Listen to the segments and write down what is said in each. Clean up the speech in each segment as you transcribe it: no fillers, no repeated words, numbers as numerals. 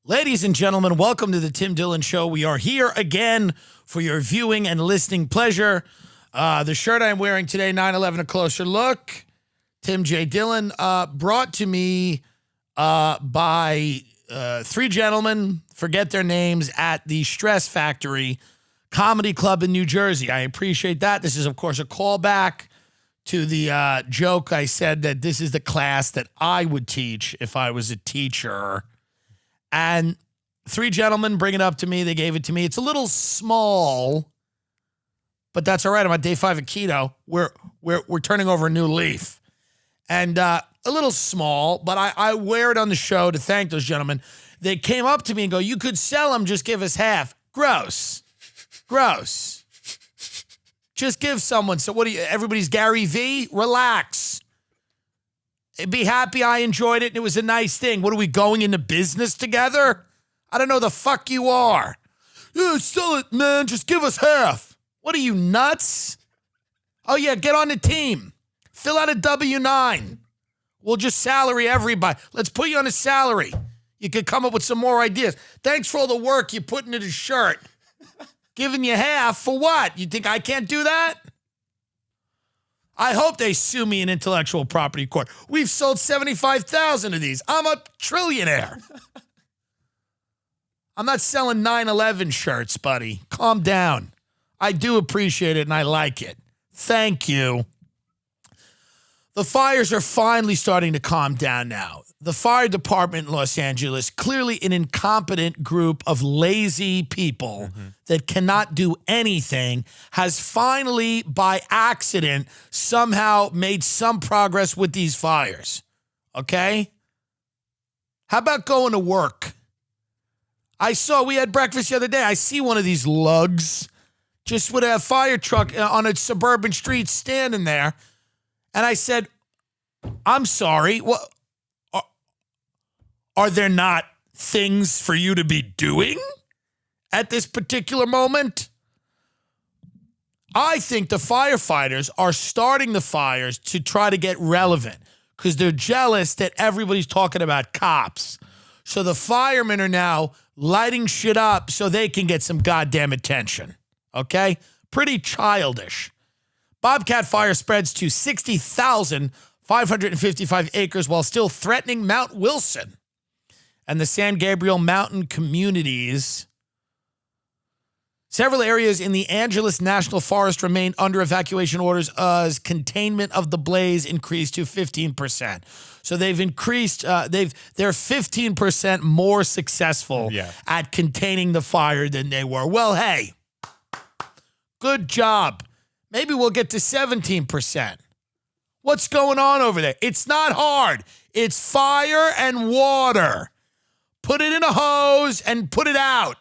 Ladies and gentlemen, welcome to the Tim Dillon Show. We are here again for your viewing and listening pleasure. The shirt I'm wearing today, 9/11 A Closer Look, Tim J. Dillon, brought to me by three gentlemen, forget their names, at the Stress Factory Comedy Club in New Jersey. I appreciate that. This is, of course, a callback to the joke I said that this is the class that I would teach if I was a teacher. And three gentlemen bring it up to me. They gave it to me. It's a little small, but that's all right. I'm on day 5 of keto. We're turning over a new leaf. And a little small, but I wear it on the show to thank those gentlemen. They came up to me and go, "You could sell them, just give us half." Gross. Gross. Just give someone. So what do you, everybody's Gary V? Relax. Be happy I enjoyed it and it was a nice thing. What are we going into business together? I don't know the fuck you are. Yeah, sell it, man. Just give us half. What are you, nuts? Oh, yeah, get on the team. Fill out a W-9. We'll just salary everybody. Let's put you on a salary. You could come up with some more ideas. Thanks for all the work you put into the shirt. Giving you half for what? You think I can't do that? I hope they sue me in intellectual property court. We've sold 75,000 of these. I'm a trillionaire. I'm not selling 9/11 shirts, buddy. Calm down. I do appreciate it and I like it. Thank you. The fires are finally starting to calm down now. The fire department in Los Angeles, clearly an incompetent group of lazy people that cannot do anything, has finally, by accident, somehow made some progress with these fires. Okay? How about going to work? We had breakfast the other day. I see one of these lugs just with a fire truck on a suburban street standing there. And I said, "I'm sorry, what? Are there not things for you to be doing at this particular moment?" I think the firefighters are starting the fires to try to get relevant because they're jealous that everybody's talking about cops. So the firemen are now lighting shit up so they can get some goddamn attention. Okay? Pretty childish. Bobcat fire spreads to 60,555 acres while still threatening Mount Wilson and the San Gabriel Mountain communities. Several areas in the Angeles National Forest remain under evacuation orders as containment of the blaze increased to 15%. So they've increased, they're 15% more successful at containing the fire than they were. Well, hey, good job. Maybe we'll get to 17%. What's going on over there? It's not hard. It's fire and water. Put it in a hose and put it out.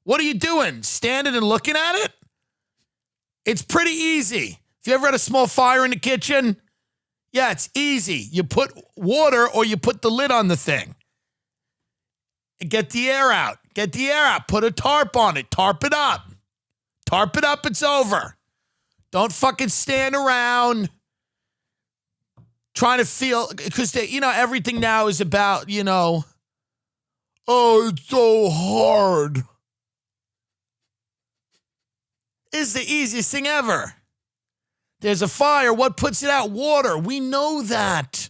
What are you doing? Standing and looking at it? It's pretty easy. If you ever had a small fire in the kitchen, yeah, it's easy. You put water or you put the lid on the thing. Get the air out. Get the air out. Put a tarp on it. Tarp it up. Tarp it up. It's over. Don't fucking stand around trying to feel, because everything now is about, oh, it's so hard. It's the easiest thing ever. There's a fire. What puts it out? Water. We know that.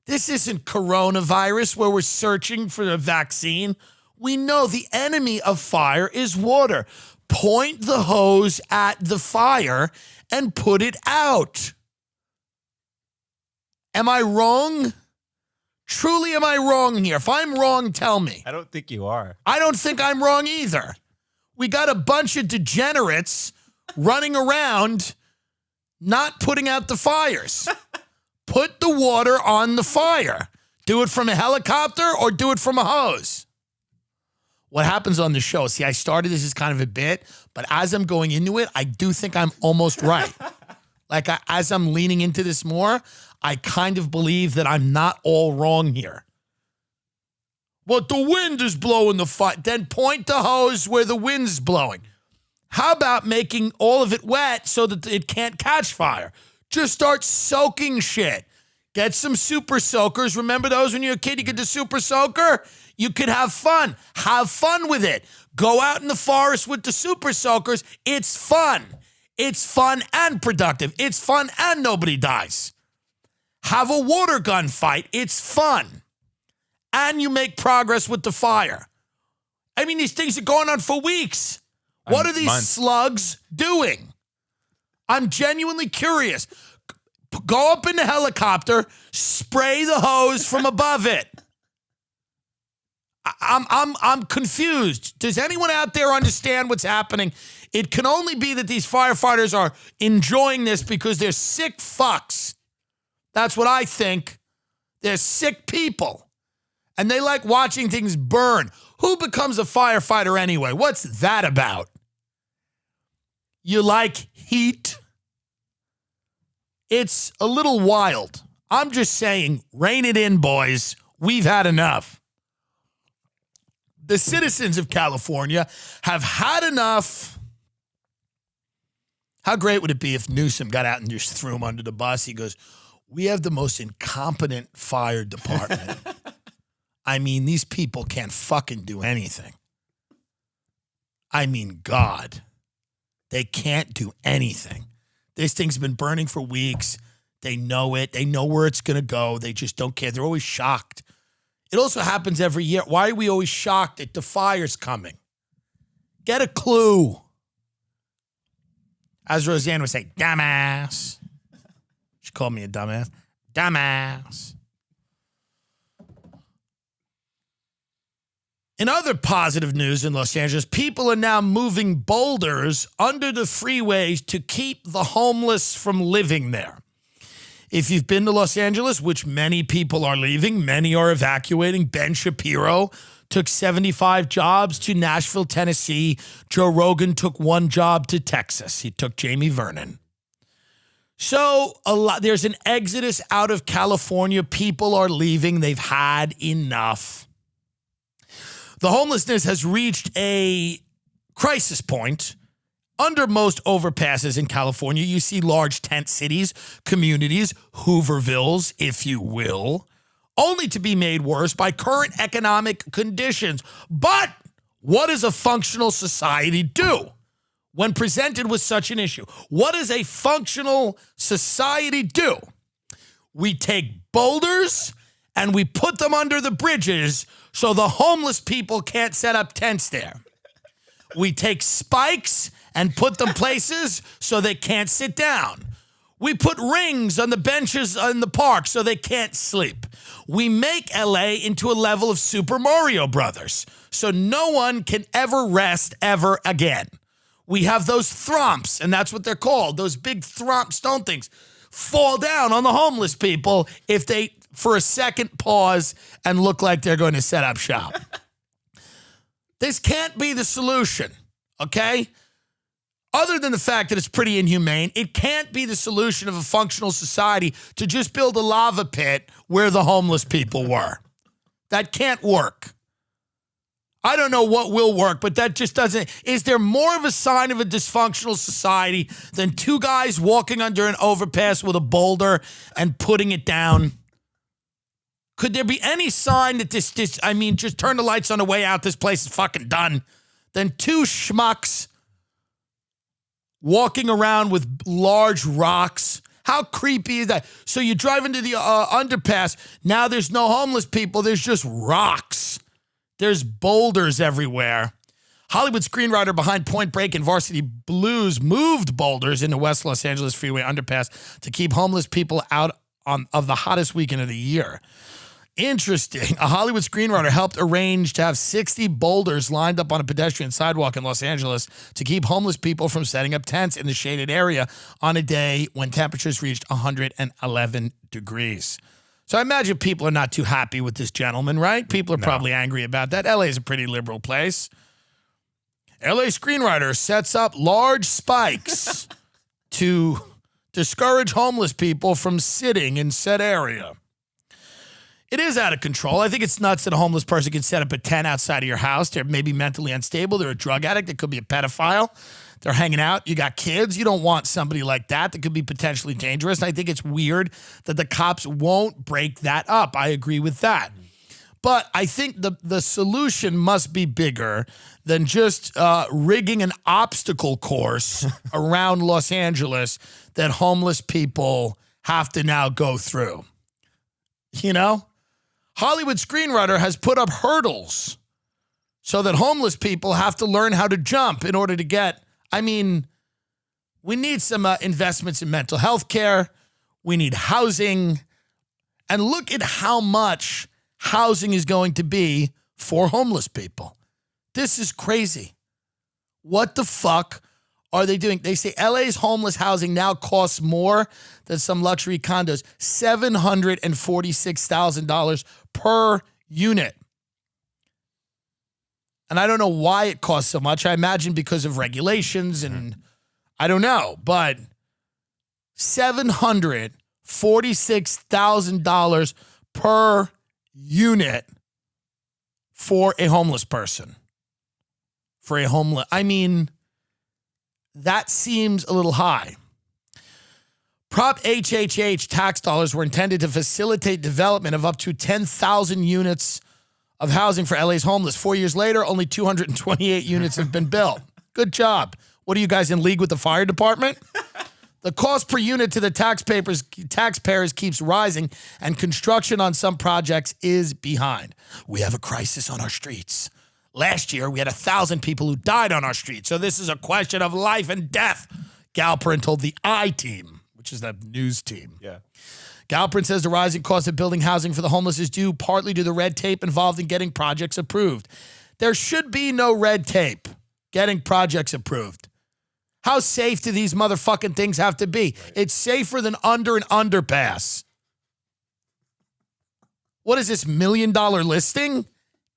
This isn't coronavirus where we're searching for a vaccine. We know the enemy of fire is water. Point the hose at the fire and put it out. Am I wrong? Truly, am I wrong here? If I'm wrong, tell me. I don't think you are. I don't think I'm wrong either. We got a bunch of degenerates running around not putting out the fires. Put the water on the fire. Do it from a helicopter or do it from a hose. What happens on the show, see, I started this as kind of a bit, but as I'm going into it, I do think I'm almost right. As I'm leaning into this more, I kind of believe that I'm not all wrong here. But the wind is blowing the fire. Then point the hose where the wind's blowing. How about making all of it wet so that it can't catch fire? Just start soaking shit. Get some super soakers. Remember those when you were a kid? You could do super soaker. You could have fun. Have fun with it. Go out in the forest with the super soakers. It's fun. It's fun and productive. It's fun and nobody dies. Have a water gun fight. It's fun. And you make progress with the fire. I mean, these things are going on for weeks. What are these slugs doing? I'm genuinely curious. Go up in the helicopter, spray the hose from above it. I'm confused. Does anyone out there understand what's happening? It can only be that these firefighters are enjoying this because they're sick fucks. That's what I think. They're sick people. And they like watching things burn. Who becomes a firefighter anyway? What's that about? You like heat? It's a little wild. I'm just saying, rein it in, boys. We've had enough. The citizens of California have had enough. How great would it be if Newsom got out and just threw him under the bus? He goes, we have the most incompetent fire department. I mean, these people can't fucking do anything. I mean, God. They can't do anything. This thing's been burning for weeks. They know it. They know where it's going to go. They just don't care. They're always shocked. It also happens every year. Why are we always shocked that the fire's coming? Get a clue. As Roseanne would say, dumbass. She called me a dumbass. Dumbass. In other positive news in Los Angeles, people are now moving boulders under the freeways to keep the homeless from living there. If you've been to Los Angeles, which many people are leaving, many are evacuating. Ben Shapiro took 75 jobs to Nashville, Tennessee. Joe Rogan took 1 job to Texas. He took Jamie Vernon. So there's an exodus out of California. People are leaving. They've had enough. The homelessness has reached a crisis point. Under most overpasses in California, you see large tent cities, communities, Hoovervilles, if you will, only to be made worse by current economic conditions. But what does a functional society do when presented with such an issue? What does a functional society do? We take boulders and we put them under the bridges so the homeless people can't set up tents there. We take spikes and put them places so they can't sit down. We put rings on the benches in the park so they can't sleep. We make LA into a level of Super Mario Brothers so no one can ever rest ever again. We have those thromps, and that's what they're called. Those big thromp stone things fall down on the homeless people if they, for a second, pause and look like they're going to set up shop. This can't be the solution, okay? Other than the fact that it's pretty inhumane, it can't be the solution of a functional society to just build a lava pit where the homeless people were. That can't work. I don't know what will work, but that just doesn't. Is there more of a sign of a dysfunctional society than 2 guys walking under an overpass with a boulder and putting it down? Could there be any sign that just turn the lights on the way out, this place is fucking done, than 2 schmucks walking around with large rocks? How creepy is that? So you drive into the underpass. Now there's no homeless people. There's just rocks. There's boulders everywhere. Hollywood screenwriter behind Point Break and Varsity Blues moved boulders in the West Los Angeles freeway underpass to keep homeless people out of the hottest weekend of the year. Interesting. A Hollywood screenwriter helped arrange to have 60 boulders lined up on a pedestrian sidewalk in Los Angeles to keep homeless people from setting up tents in the shaded area on a day when temperatures reached 111 degrees. So I imagine people are not too happy with this gentleman, right? People are probably angry about that. LA is a pretty liberal place. LA screenwriter sets up large spikes to discourage homeless people from sitting in said area. It is out of control. I think it's nuts that a homeless person can set up a tent outside of your house. They're maybe mentally unstable. They're a drug addict. They could be a pedophile. They're hanging out. You got kids. You don't want somebody like that that could be potentially dangerous. And I think it's weird that the cops won't break that up. I agree with that. But I think the solution must be bigger than just rigging an obstacle course around Los Angeles that homeless people have to now go through. You know? Hollywood Screenwriter has put up hurdles so that homeless people have to learn how to jump in order to get, I mean, we need some investments in mental health care. We need housing. And look at how much housing is going to be for homeless people. This is crazy. What the fuck are they doing? They say LA's homeless housing now costs more than some luxury condos, $746,000 per unit. And I don't know why it costs so much. I imagine because of regulations and I don't know, but $746,000 per unit for a homeless person. I mean, that seems a little high. Prop HHH tax dollars were intended to facilitate development of up to 10,000 units of housing for LA's homeless. 4 years later, only 228 units have been built. Good job. What are you guys in league with the fire department? The cost per unit to the taxpayers keeps rising, and construction on some projects is behind. We have a crisis on our streets. Last year, we had 1,000 people who died on our streets, so this is a question of life and death, Galperin told the I-Team, which is the news team. Yeah. Galperin says the rising cost of building housing for the homeless is due partly to the red tape involved in getting projects approved. There should be no red tape getting projects approved. How safe do these motherfucking things have to be? Right. It's safer than under an underpass. What is this, $1 million listing?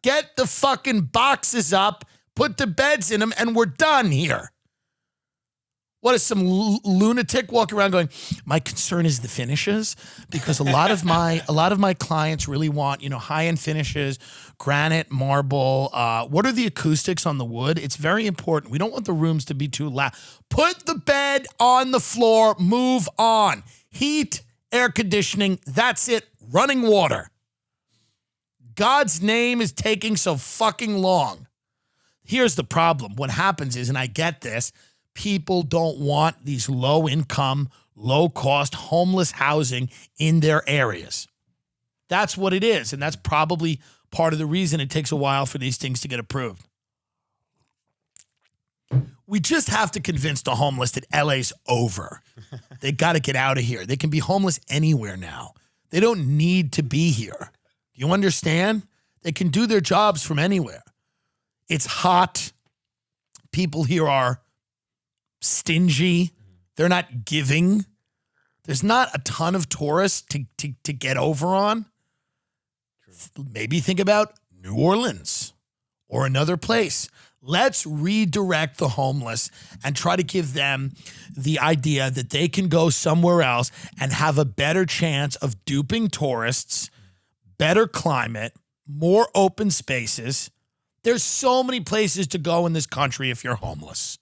Get the fucking boxes up, put the beds in them, and we're done here. What is some lunatic walking around going, my concern is the finishes, because a lot of my clients really want, high-end finishes, granite, marble. What are the acoustics on the wood? It's very important. We don't want the rooms to be too loud. Put the bed on the floor, move on. Heat, air conditioning, that's it. Running water. God's name is taking so fucking long. Here's the problem. What happens is, and I get this, people don't want these low-income, low-cost homeless housing in their areas. That's what it is, and that's probably part of the reason it takes a while for these things to get approved. We just have to convince the homeless that LA's over. They got to get out of here. They can be homeless anywhere now. They don't need to be here. Do you understand? They can do their jobs from anywhere. It's hot. People here are stingy. They're not giving. There's not a ton of tourists to get over on. True. Maybe think about New Orleans or another place. Let's redirect the homeless and try to give them the idea that they can go somewhere else and have a better chance of duping tourists, better climate, more open spaces. There's so many places to go in this country if you're homeless.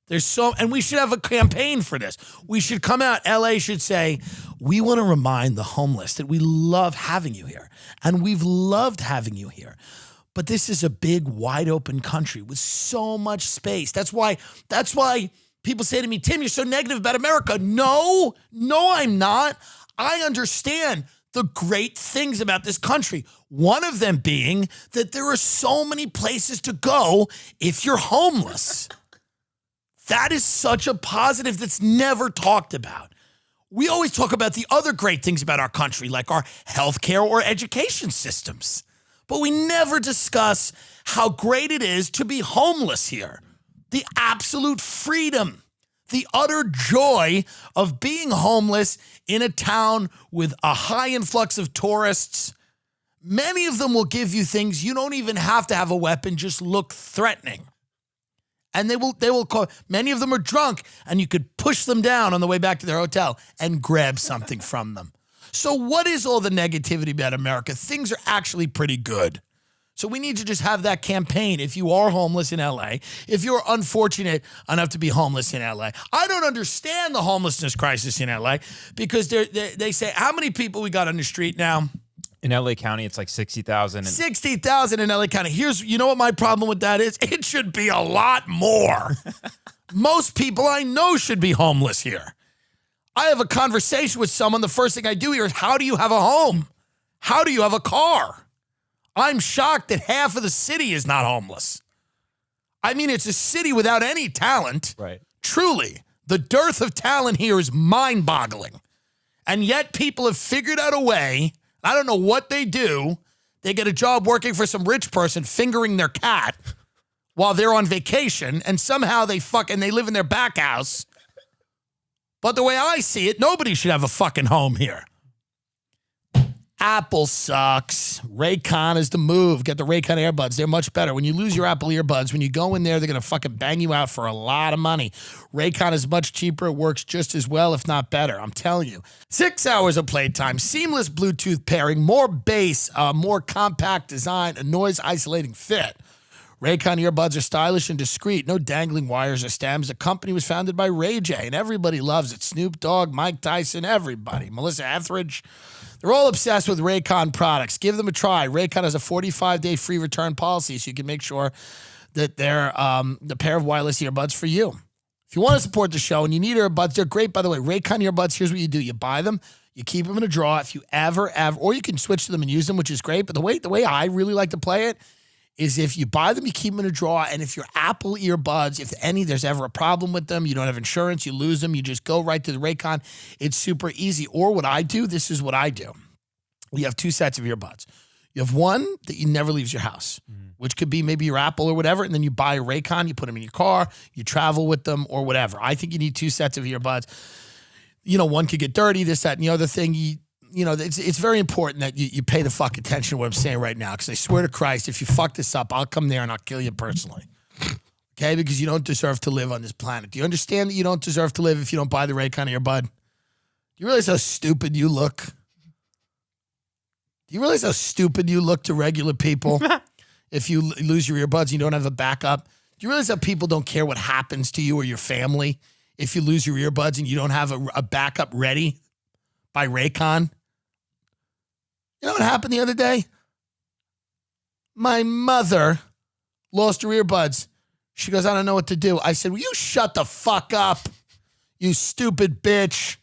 And we should have a campaign for this. We should come out, LA should say, we want to remind the homeless that we love having you here. And we've loved having you here. But this is a big, wide open country with so much space. That's why people say to me, Tim, you're so negative about America. No, I'm not. I understand the great things about this country. One of them being that there are so many places to go if you're homeless. That is such a positive that's never talked about. We always talk about the other great things about our country, like our healthcare or education systems. But we never discuss how great it is to be homeless here. The absolute freedom, the utter joy of being homeless in a town with a high influx of tourists. Many of them will give you things you don't even have to have a weapon, just look threatening. And they will call, many of them are drunk, and you could push them down on the way back to their hotel and grab something from them. So what is all the negativity about America? Things are actually pretty good. So we need to just have that campaign. If you are homeless in LA, if you're unfortunate enough to be homeless in LA, I don't understand the homelessness crisis in LA because they say, how many people we got on the street now? In LA County, it's like 60,000. 60,000 in LA County. You know what my problem with that is? It should be a lot more. Most people I know should be homeless here. I have a conversation with someone. The first thing I do here is, how do you have a home? How do you have a car? I'm shocked that half of the city is not homeless. I mean, it's a city without any talent. Right. Truly, the dearth of talent here is mind-boggling. And yet people have figured out a way. I don't know what they do. They get a job working for some rich person fingering their cat while they're on vacation, and somehow they live in their back house. But the way I see it, nobody should have a fucking home here. Apple sucks. Raycon is the move. Get the Raycon earbuds. They're much better. When you lose your Apple earbuds, when you go in there, they're going to fucking bang you out for a lot of money. Raycon is much cheaper. It works just as well, if not better. I'm telling you. 6 hours of playtime, seamless Bluetooth pairing, more bass, more compact design, a noise-isolating fit. Raycon earbuds are stylish and discreet. No dangling wires or stems. The company was founded by Ray J, and everybody loves it. Snoop Dogg, Mike Tyson, everybody. Melissa Etheridge. They're all obsessed with Raycon products. Give them a try. Raycon has a 45-day free return policy, so you can make sure that they're the pair of wireless earbuds for you. If you want to support the show and you need earbuds, they're great, by the way. Raycon earbuds, here's what you do. You buy them, you keep them in a drawer. If you ever, or you can switch to them and use them, which is great. But the way I really like to play it is if you buy them, you keep them in a drawer, and if your Apple earbuds, if there's ever a problem with them, you don't have insurance, you lose them, you just go right to the Raycon. It's super easy. Or what I do, this is what I do. You have two sets of earbuds. You have one that you never leaves your house, which could be maybe your Apple or whatever, and then you buy a Raycon, you put them in your car, you travel with them or whatever. I think you need two sets of earbuds. You know, one could get dirty, this, that, and the other thing. You know, it's very important that you pay the fuck attention to what I'm saying right now, because I swear to Christ, if you fuck this up, I'll come there and I'll kill you personally. Okay? Because you don't deserve to live on this planet. Do you understand that you don't deserve to live if you don't buy the Raycon earbud? Do you realize how stupid you look? Do you realize how stupid you look to regular people if you lose your earbuds and you don't have a backup? Do you realize that people don't care what happens to you or your family if you lose your earbuds and you don't have a backup ready by Raycon? You know what happened the other day? My mother lost her earbuds. She goes, I don't know what to do. I said, will you shut the fuck up, you stupid bitch?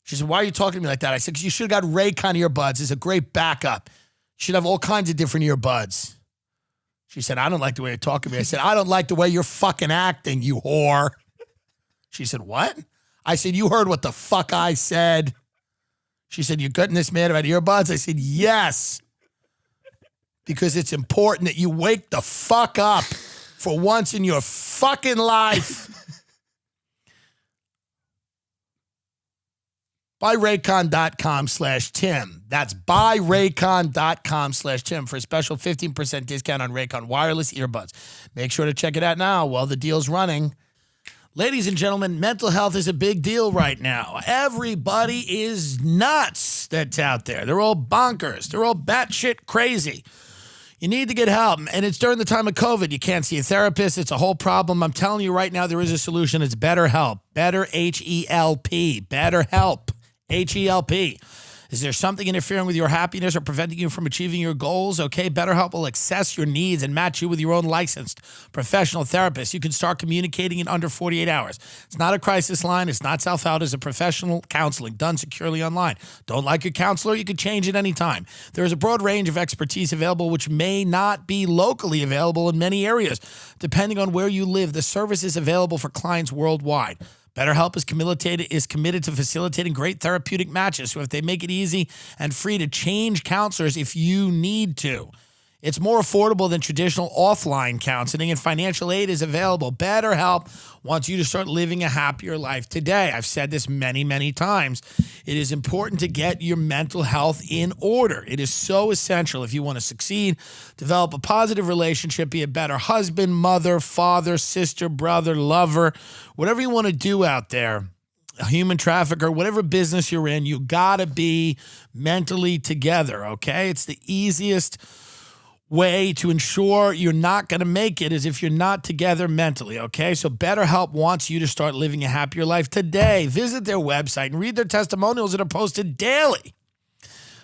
She said, why are you talking to me like that? I said, because you should have got Raycon earbuds. It's a great backup. You should have all kinds of different earbuds. She said, I don't like the way you're talking to me. I said, I don't like the way you're fucking acting, you whore. She said, what? I said, you heard what the fuck I said. She said, you're getting this mad about earbuds? I said, yes. Because it's important that you wake the fuck up for once in your fucking life. BuyRaycon.com/Tim. That's BuyRaycon.com/Tim for a special 15% discount on Raycon wireless earbuds. Make sure to check it out now while the deal's running. Ladies and gentlemen, mental health is a big deal right now. Everybody is nuts that's out there. They're all bonkers. They're all batshit crazy. You need to get help. And it's during the time of COVID. You can't see a therapist. It's a whole problem. I'm telling you right now, there is a solution. It's BetterHelp. Better, H-E-L-P. BetterHelp. H-E-L-P. Is there something interfering with your happiness or preventing you from achieving your goals? Okay, BetterHelp will assess your needs and match you with your own licensed professional therapist. You can start communicating in under 48 hours. It's not a crisis line. It's not self-help. It's a professional counseling done securely online. Don't like your counselor? You can change it anytime. There is a broad range of expertise available which may not be locally available in many areas. Depending on where you live, the service is available for clients worldwide. BetterHelp is committed to facilitating great therapeutic matches. So if they make it easy and free to change counselors if you need to. It's more affordable than traditional offline counseling, and financial aid is available. BetterHelp wants you to start living a happier life today. I've said this many, many times. It is important to get your mental health in order. It is so essential if you want to succeed, develop a positive relationship, be a better husband, mother, father, sister, brother, lover, whatever you want to do out there. A human trafficker, whatever business you're in, you got to be mentally together, okay? It's the easiest way to ensure you're not going to make it is if you're not together mentally, okay? So BetterHelp wants you to start living a happier life today. Visit their website and read their testimonials that are posted daily.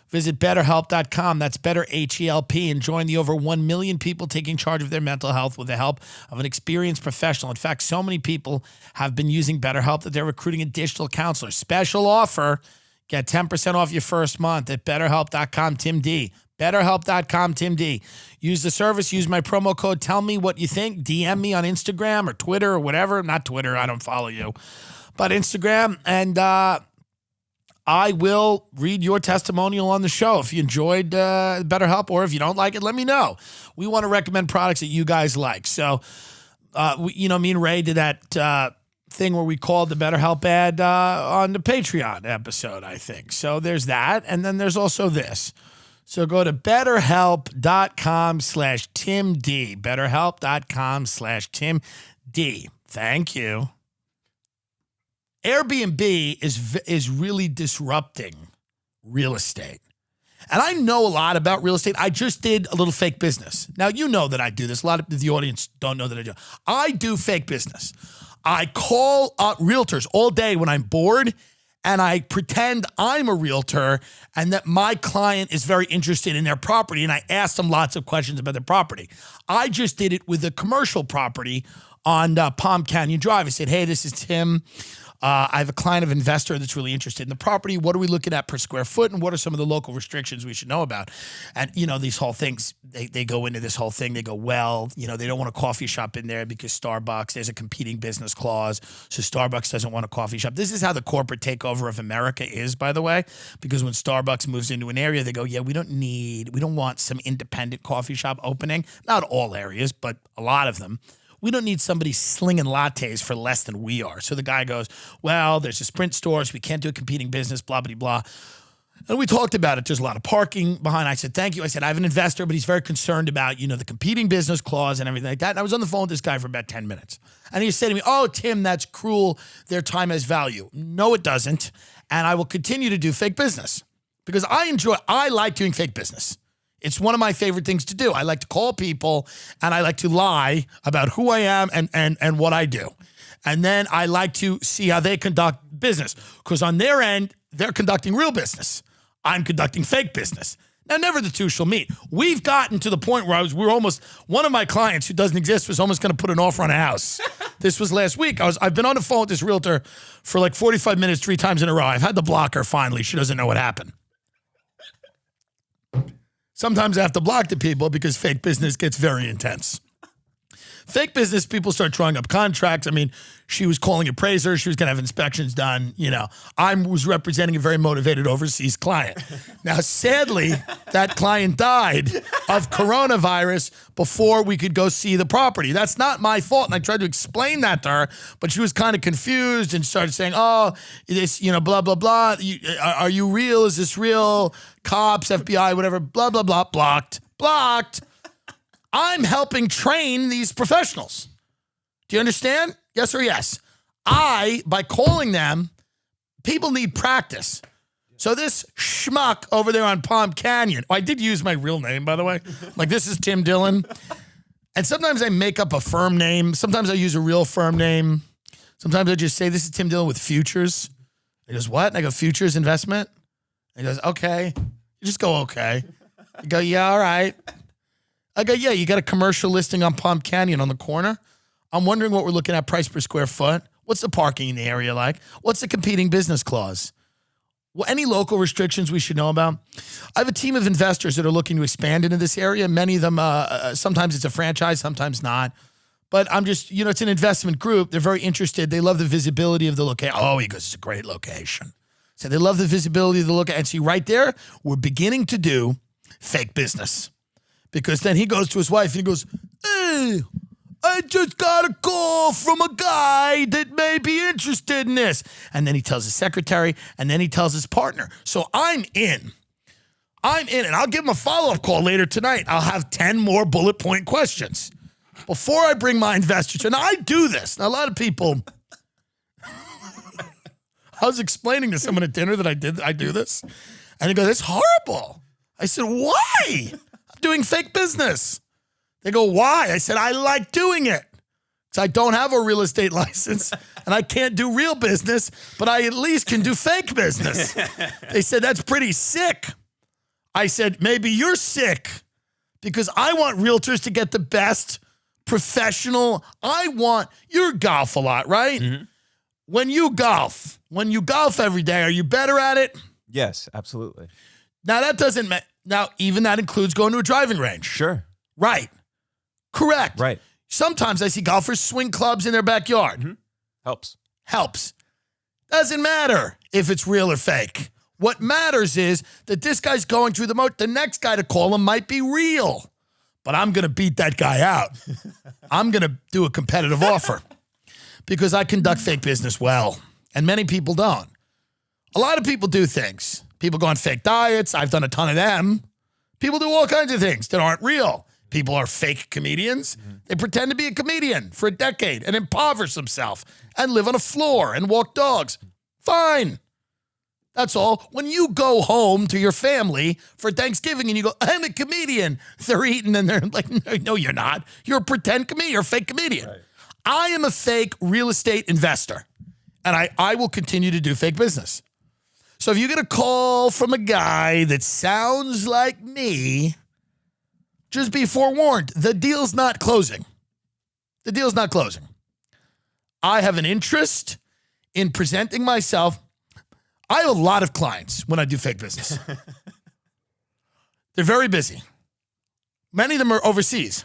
Visit BetterHelp.com, that's better, H-E-L-P, and join the over 1 million people taking charge of their mental health with the help of an experienced professional. In fact, so many people have been using BetterHelp that they're recruiting additional counselors. Special offer, get 10% off your first month at BetterHelp.com, Tim D. BetterHelp.com, Tim D. Use the service, use my promo code, tell me what you think, DM me on Instagram or Twitter or whatever. Not Twitter, I don't follow you, but Instagram, and I will read your testimonial on the show. If you enjoyed BetterHelp, or if you don't like it, let me know. We want to recommend products that you guys like. So, me and Ray did that thing where we called the BetterHelp ad on the Patreon episode, I think. So there's that. And then there's also this. So go to betterhelp.com/TimD. betterhelp.com/TimD. Thank you. Airbnb is really disrupting real estate. And I know a lot about real estate. I just did a little fake business. Now, you know that I do this. A lot of the audience don't know that I do. I do fake business. I call up realtors all day when I'm bored, and I pretend I'm a realtor and that my client is very interested in their property, and I ask them lots of questions about their property. I just did it with a commercial property on Palm Canyon Drive. I said, hey, this is Tim. I have a client of investor that's really interested in the property. What are we looking at per square foot, and what are some of the local restrictions we should know about? And, these whole things, they go into this whole thing. They go, well, they don't want a coffee shop in there because Starbucks, there's a competing business clause, so Starbucks doesn't want a coffee shop. This is how the corporate takeover of America is, by the way, because when Starbucks moves into an area, they go, yeah, we don't want some independent coffee shop opening. Not all areas, but a lot of them. We don't need somebody slinging lattes for less than we are. So the guy goes, well, there's a Sprint store, so we can't do a competing business, blah, blah, blah. And we talked about it. There's a lot of parking behind. I said, thank you. I said, I have an investor, but he's very concerned about, the competing business clause and everything like that. And I was on the phone with this guy for about 10 minutes. And he said to me, oh, Tim, that's cruel. Their time has value. No, it doesn't. And I will continue to do fake business because I like doing fake business. It's one of my favorite things to do. I like to call people and I like to lie about who I am and what I do. And then I like to see how they conduct business because on their end, they're conducting real business. I'm conducting fake business. Now, never the two shall meet. We've gotten to the point where one of my clients who doesn't exist was almost going to put an offer on a house. This was last week. I've been on the phone with this realtor for like 45 minutes, 3 times in a row. I've had to block her finally. She doesn't know what happened. Sometimes I have to block the people because fake business gets very intense. Fake business, people start drawing up contracts. I mean, she was calling appraisers. She was going to have inspections done. I was representing a very motivated overseas client. Now, sadly, that client died of coronavirus before we could go see the property. That's not my fault. And I tried to explain that to her, but she was kind of confused and started saying, oh, this, blah, blah, blah. Are you real? Is this real? Cops, FBI, whatever, blah, blah, blah, blocked. I'm helping train these professionals. Do you understand? Yes or yes? By calling them, people need practice. So this schmuck over there on Palm Canyon, I did use my real name, by the way. Like, this is Tim Dillon. And sometimes I make up a firm name. Sometimes I use a real firm name. Sometimes I just say, this is Tim Dillon with Futures. He goes, what? And I go, Futures Investment? And he goes, okay. You just go, okay. I go, yeah, all right. I go, yeah, you got a commercial listing on Palm Canyon on the corner. I'm wondering what we're looking at price per square foot. What's the parking in the area like? What's the competing business clause? Any local restrictions we should know about? I have a team of investors that are looking to expand into this area. Many of them, sometimes it's a franchise, sometimes not. But I'm just, it's an investment group. They're very interested. They love the visibility of the location. Oh, he goes, it's a great location. So they love the visibility of the location. And see, right there, we're beginning to do fake business. Because then he goes to his wife and he goes, hey, I just got a call from a guy that may be interested in this. And then he tells his secretary, and then he tells his partner. So I'm in, and I'll give him a follow-up call later tonight. I'll have 10 more bullet point questions before I bring my investors. And I do this. Now, a lot of people, I was explaining to someone at dinner that I do this, and he goes, it's horrible. I said, why? doing fake business. They go, why? I said, I like doing it. So I don't have a real estate license and I can't do real business, but I at least can do fake business. They said, that's pretty sick. I said, maybe you're sick because I want realtors to get the best professional. You golf a lot, right? Mm-hmm. When you golf every day, are you better at it? Yes, absolutely. Now that doesn't matter. Now, even that includes going to a driving range. Sure. Right. Correct. Right. Sometimes I see golfers swing clubs in their backyard. Mm-hmm. Helps. Doesn't matter if it's real or fake. What matters is that this guy's going through the next guy to call him might be real. But I'm going to beat that guy out. I'm going to do a competitive offer because I conduct fake business well. And many people don't. A lot of people do things. People go on fake diets. I've done a ton of them. People do all kinds of things that aren't real. People are fake comedians. Mm-hmm. They pretend to be a comedian for a decade and impoverish themselves and live on a floor and walk dogs. Fine. That's all. When you go home to your family for Thanksgiving and you go, I'm a comedian, they're eating and they're like, no, you're not. You're a pretend comedian. You're a fake comedian. Right. I am a fake real estate investor, and I will continue to do fake business. So if you get a call from a guy that sounds like me, just be forewarned, the deal's not closing. The deal's not closing. I have an interest in presenting myself. I have a lot of clients when I do fake business. They're very busy. Many of them are overseas.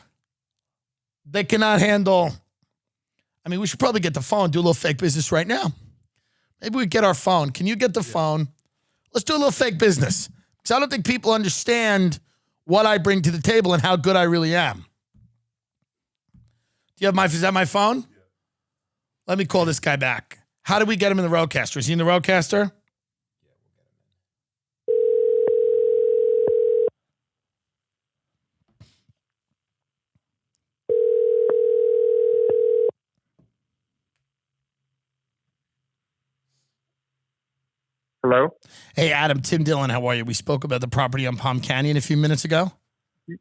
They cannot handle. I mean, we should probably get the phone, do a little fake business right now. Maybe we get our phone. Can you get the phone? Let's do a little fake business. Because I don't think people understand what I bring to the table and how good I really am. Do you have is that my phone? Yeah. Let me call this guy back. How do we get him in the Roadcaster? Is he in the Roadcaster? Hello? Hey, Adam, Tim Dillon, how are you? We spoke about the property on Palm Canyon a few minutes ago. Yeah,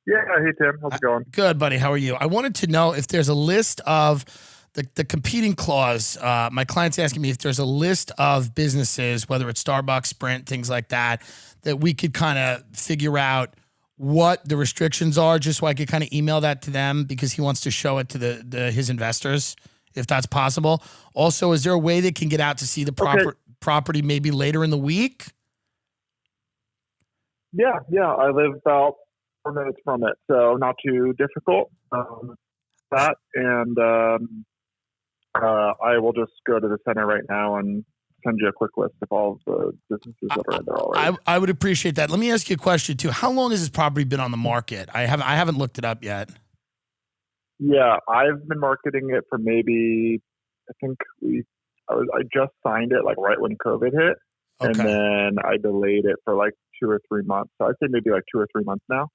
hey, Tim. How's it going? Good, buddy. How are you? I wanted to know if there's a list of the competing clause. My client's asking me if there's a list of businesses, whether it's Starbucks, Sprint, things like that, that we could kind of figure out what the restrictions are, just so I could kind of email that to them because he wants to show it to his investors, if that's possible. Also, is there a way they can get out to see the property maybe later in the week? Yeah. I live about 4 minutes from it, so not too difficult. I will just go to the center right now and send you a quick list of all of the businesses that are in there already. I would appreciate that. Let me ask you a question too. How long has this property been on the market? I haven't looked it up yet. Yeah, I've been marketing it for maybe, I just signed it like right when COVID hit, and then I delayed it for like 2 or 3 months. So I'd say maybe like 2 or 3 months now.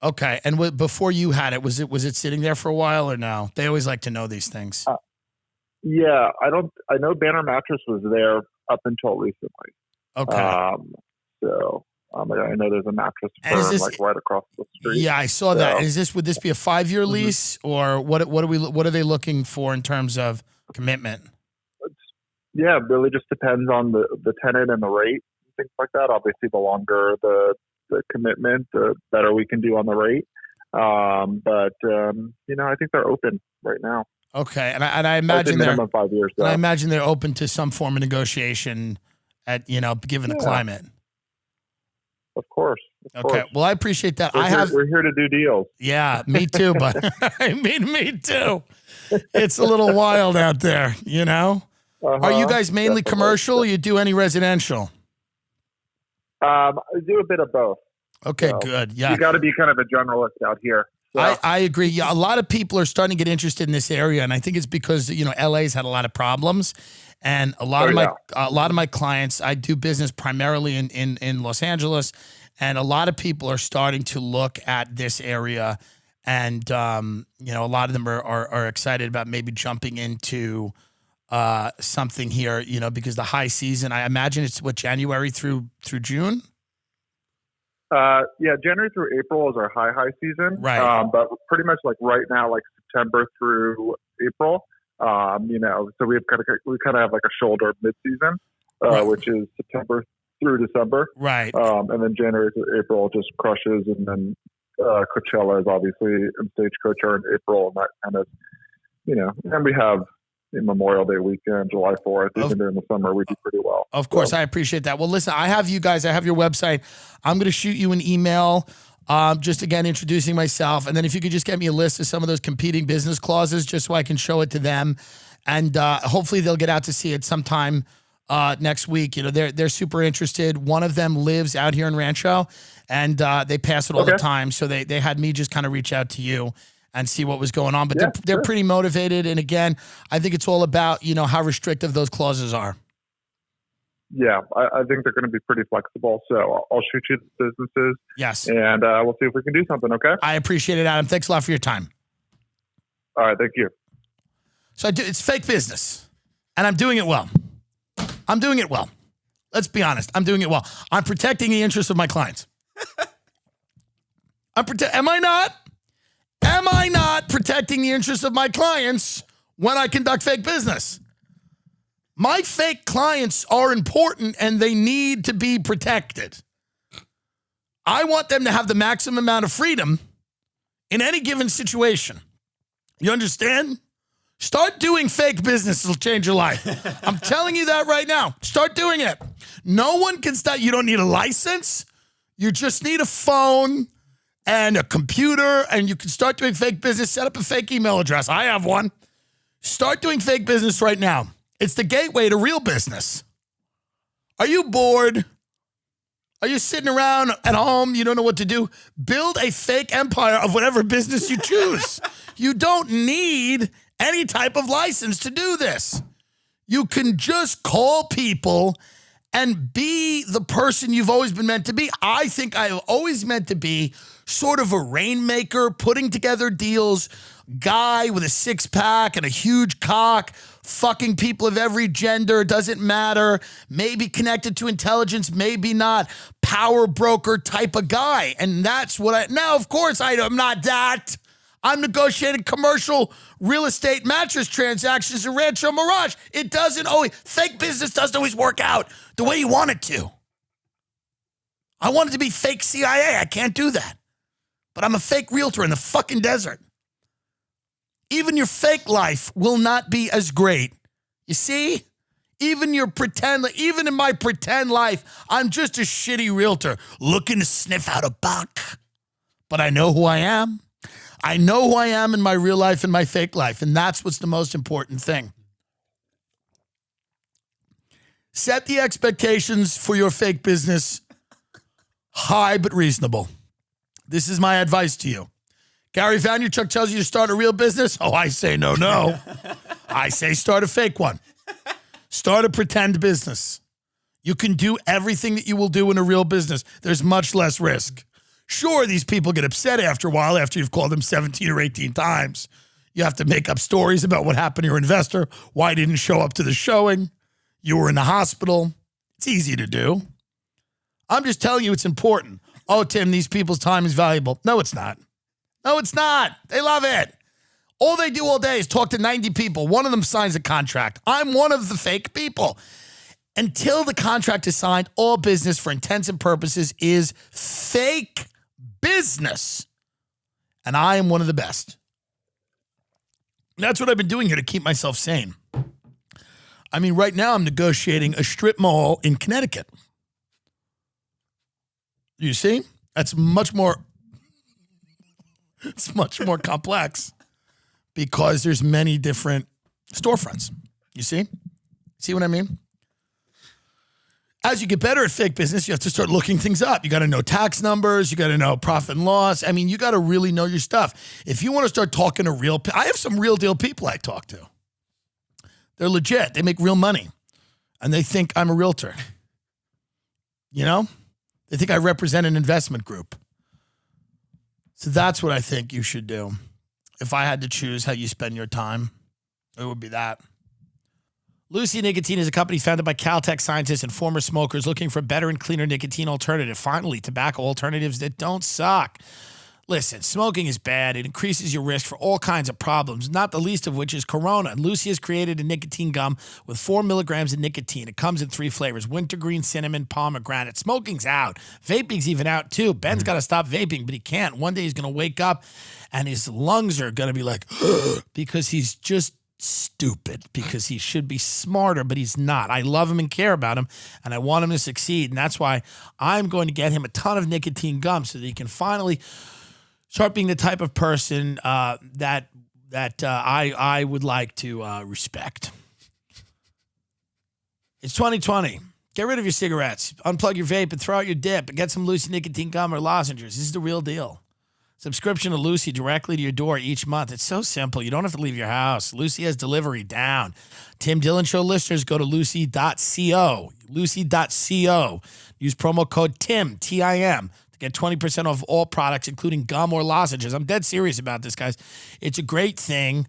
Okay, and before you had it, was it sitting there for a while or no? They always like to know these things. Yeah, I know Banner Mattress was there up until recently. Okay. I know there's a mattress firm like right across the street. Yeah, I saw that. Would this be a 5-year lease or what are they looking for in terms of commitment? Yeah, it really just depends on the tenant and the rate, things like that. Obviously, the longer the commitment, the better we can do on the rate. I think they're open right now. Okay, and I imagine they're minimum 5 years. And I imagine they're open to some form of negotiation given the climate. Of course. Okay. Well, I appreciate that. We're here to do deals. Yeah, me too. But I mean, me too. It's a little wild out there, you know. Are you guys mainly commercial? Or you do any residential? I do a bit of both. Okay, good. Yeah, you got to be kind of a generalist out here. So. I agree. Yeah, a lot of people are starting to get interested in this area, and I think it's because LA's had a lot of problems, and a lot of my clients. I do business primarily in Los Angeles, and a lot of people are starting to look at this area, and a lot of them are excited about maybe jumping into something here. Because the high season, I imagine it's January through June. January through April is our high season. Right. But pretty much like right now, like September through April, so we kind of have like a shoulder mid-season, Right. which is September through December. Right. And then January through April just crushes, and then Coachella is obviously in Stagecoach are in April, and that kind of, and we have Memorial Day weekend, July 4th, even during the summer, we do pretty well. Of course, I appreciate that. Well, listen, I have you guys. I have your website. I'm going to shoot you an email, just again introducing myself, and then if you could just get me a list of some of those competing business clauses, just so I can show it to them, and hopefully they'll get out to see it sometime next week. They're super interested. One of them lives out here in Rancho, and they pass it all the time. So they had me just kind of reach out to you and see what was going on. But they're pretty motivated. And again, I think it's all about, how restrictive those clauses are. Yeah, I think they're going to be pretty flexible. So I'll shoot you the businesses. Yes. And we'll see if we can do something, okay? I appreciate it, Adam. Thanks a lot for your time. All right, thank you. So it's fake business, and I'm doing it well. I'm doing it well. Let's be honest. I'm doing it well. I'm protecting the interests of my clients. Am I not? Am I not protecting the interests of my clients when I conduct fake business? My fake clients are important and they need to be protected. I want them to have the maximum amount of freedom in any given situation. You understand? Start doing fake business. It'll change your life. I'm telling you that right now. Start doing it. No one can start. You don't need a license. You just need a phone and a computer, and you can start doing fake business. Set up a fake email address. I have one. Start doing fake business right now. It's the gateway to real business. Are you bored? Are you sitting around at home? You don't know what to do? Build a fake empire of whatever business you choose. You don't need any type of license to do this. You can just call people and be the person you've always been meant to be. I think I have always meant to be sort of a rainmaker, putting together deals, guy with a six-pack and a huge cock, fucking people of every gender, doesn't matter, maybe connected to intelligence, maybe not, power broker type of guy. And that's what now, of course, I'm not that. I'm negotiating commercial real estate mattress transactions in Rancho Mirage. It doesn't always, fake business doesn't always work out the way you want it to. I want it to be fake CIA. I can't do that. But I'm a fake realtor in the fucking desert. Even your fake life will not be as great. You see? Even in my pretend life, I'm just a shitty realtor looking to sniff out a buck. But I know who I am. I know who I am in my real life and my fake life, and that's what's the most important thing. Set the expectations for your fake business high but reasonable. This is my advice to you. Gary Vaynerchuk tells you to start a real business. Oh, I say no. I say start a fake one. Start a pretend business. You can do everything that you will do in a real business. There's much less risk. Sure, these people get upset after a while, after you've called them 17 or 18 times. You have to make up stories about what happened to your investor, why he didn't show up to the showing, you were in the hospital. It's easy to do. I'm just telling you it's important. Oh, Tim, these people's time is valuable. No, it's not. No, it's not. They love it. All they do all day is talk to 90 people. One of them signs a contract. I'm one of the fake people. Until the contract is signed, all business for intents and purposes is fake business. And I am one of the best. And that's what I've been doing here to keep myself sane. I mean, right now I'm negotiating a strip mall in Connecticut. You see? That's much more complex because there's many different storefronts. You see? See what I mean? As you get better at fake business, you have to start looking things up. You got to know tax numbers. You got to know profit and loss. I mean, you got to really know your stuff. If you want to start talking to I have some real deal people I talk to. They're legit. They make real money. And they think I'm a realtor. You know? They think I represent an investment group. So that's what I think you should do. If I had to choose how you spend your time, it would be that. Lucy Nicotine is a company founded by Caltech scientists and former smokers looking for a better and cleaner nicotine alternative. Finally, tobacco alternatives that don't suck. Listen, smoking is bad. It increases your risk for all kinds of problems, not the least of which is corona. Lucy has created a nicotine gum with 4 milligrams of nicotine. It comes in 3 flavors: wintergreen, cinnamon, pomegranate. Smoking's out. Vaping's even out, too. Ben's got to stop vaping, but he can't. One day he's going to wake up, and his lungs are going to be like, because he's just stupid, because he should be smarter, but he's not. I love him and care about him, and I want him to succeed, and that's why I'm going to get him a ton of nicotine gum so that he can finally start being the type of person that I would like to respect. It's 2020. Get rid of your cigarettes. Unplug your vape and throw out your dip and get some Lucy nicotine gum or lozenges. This is the real deal. Subscription to Lucy directly to your door each month. It's so simple. You don't have to leave your house. Lucy has delivery down. Tim Dillon Show listeners, go to lucy.co. Lucy.co. Use promo code TIM, T-I-M. Get 20% off all products, including gum or lozenges. I'm dead serious about this, guys. It's a great thing.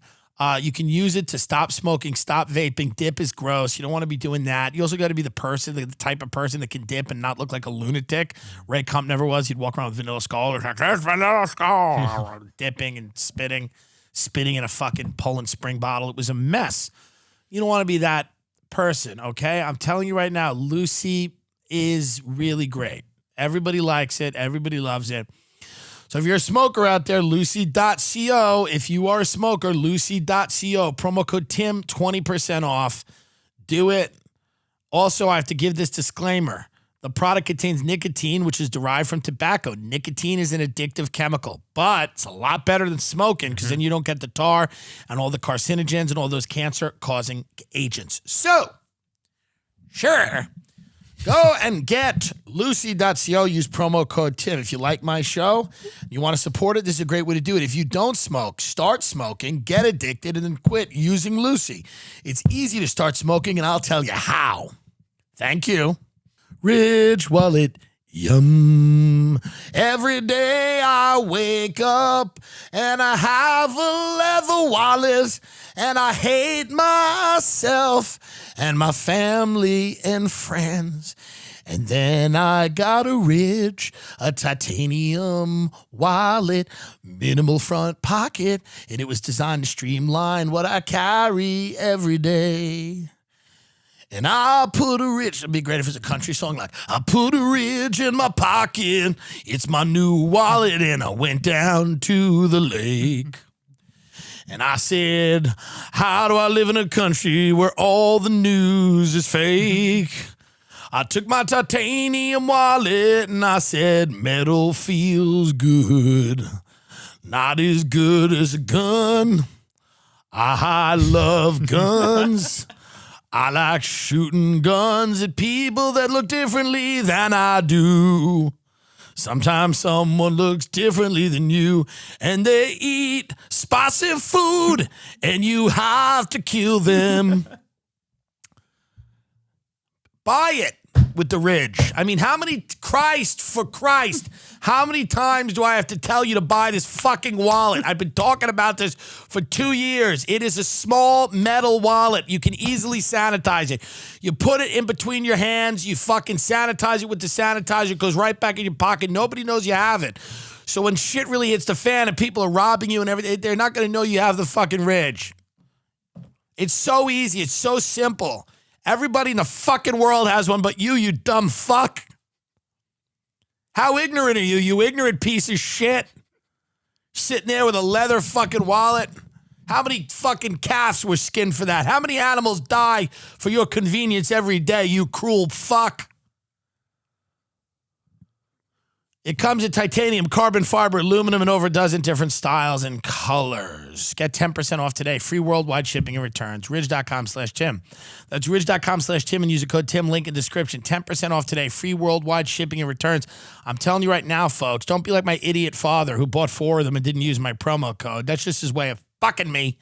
You can use it to stop smoking, stop vaping. Dip is gross. You don't want to be doing that. You also got to be the type of person that can dip and not look like a lunatic. Ray Kump never was. He'd walk around with Vanilla Skull. Like, there's Vanilla Skull. Dipping and spitting in a fucking Poland Spring bottle. It was a mess. You don't want to be that person, okay? I'm telling you right now, Lucy is really great. Everybody likes it. Everybody loves it. So if you're a smoker out there, lucy.co. If you are a smoker, lucy.co. Promo code TIM, 20% off. Do it. Also, I have to give this disclaimer. The product contains nicotine, which is derived from tobacco. Nicotine is an addictive chemical, but it's a lot better than smoking because then you don't get the tar and all the carcinogens and all those cancer-causing agents. So, sure. Go and get lucy.co. Use promo code TIM. If you like my show, you want to support it, this is a great way to do it. If you don't smoke, start smoking, get addicted, and then quit using Lucy. It's easy to start smoking, and I'll tell you how. Thank you. Ridge Wallet, yum. Every day I wake up and I have a leather wallet and I hate myself and my family and friends. And then I got a titanium wallet, minimal front pocket, and it was designed to streamline what I carry every day. And I put a ridge, it'd be great if it's a country song like, I put a ridge in my pocket, it's my new wallet, and I went down to the lake. And I said, how do I live in a country where all the news is fake? I took my titanium wallet and I said, metal feels good. Not as good as a gun. I love guns. I like shooting guns at people that look differently than I do. Sometimes someone looks differently than you, and they eat spicy food, and you have to kill them. Buy it with the Ridge. I mean, how many times do I have to tell you to buy this fucking wallet? I've been talking about this for 2 years. It is a small metal wallet. You can easily sanitize it. You put it in between your hands. You fucking sanitize it with the sanitizer. It goes right back in your pocket. Nobody knows you have it. So when shit really hits the fan and people are robbing you and everything, they're not going to know you have the fucking Ridge. It's so easy. It's so simple. Everybody in the fucking world has one but you dumb fuck. How ignorant are you, you ignorant piece of shit? Sitting there with a leather fucking wallet. How many fucking calves were skinned for that? How many animals die for your convenience every day, you cruel fuck? It comes in titanium, carbon fiber, aluminum, and over a dozen different styles and colors. Get 10% off today. Free worldwide shipping and returns. Ridge.com/Tim. That's Ridge.com/Tim and use the code Tim, link in description. 10% off today. Free worldwide shipping and returns. I'm telling you right now, folks, don't be like my idiot father who bought 4 of them and didn't use my promo code. That's just his way of fucking me.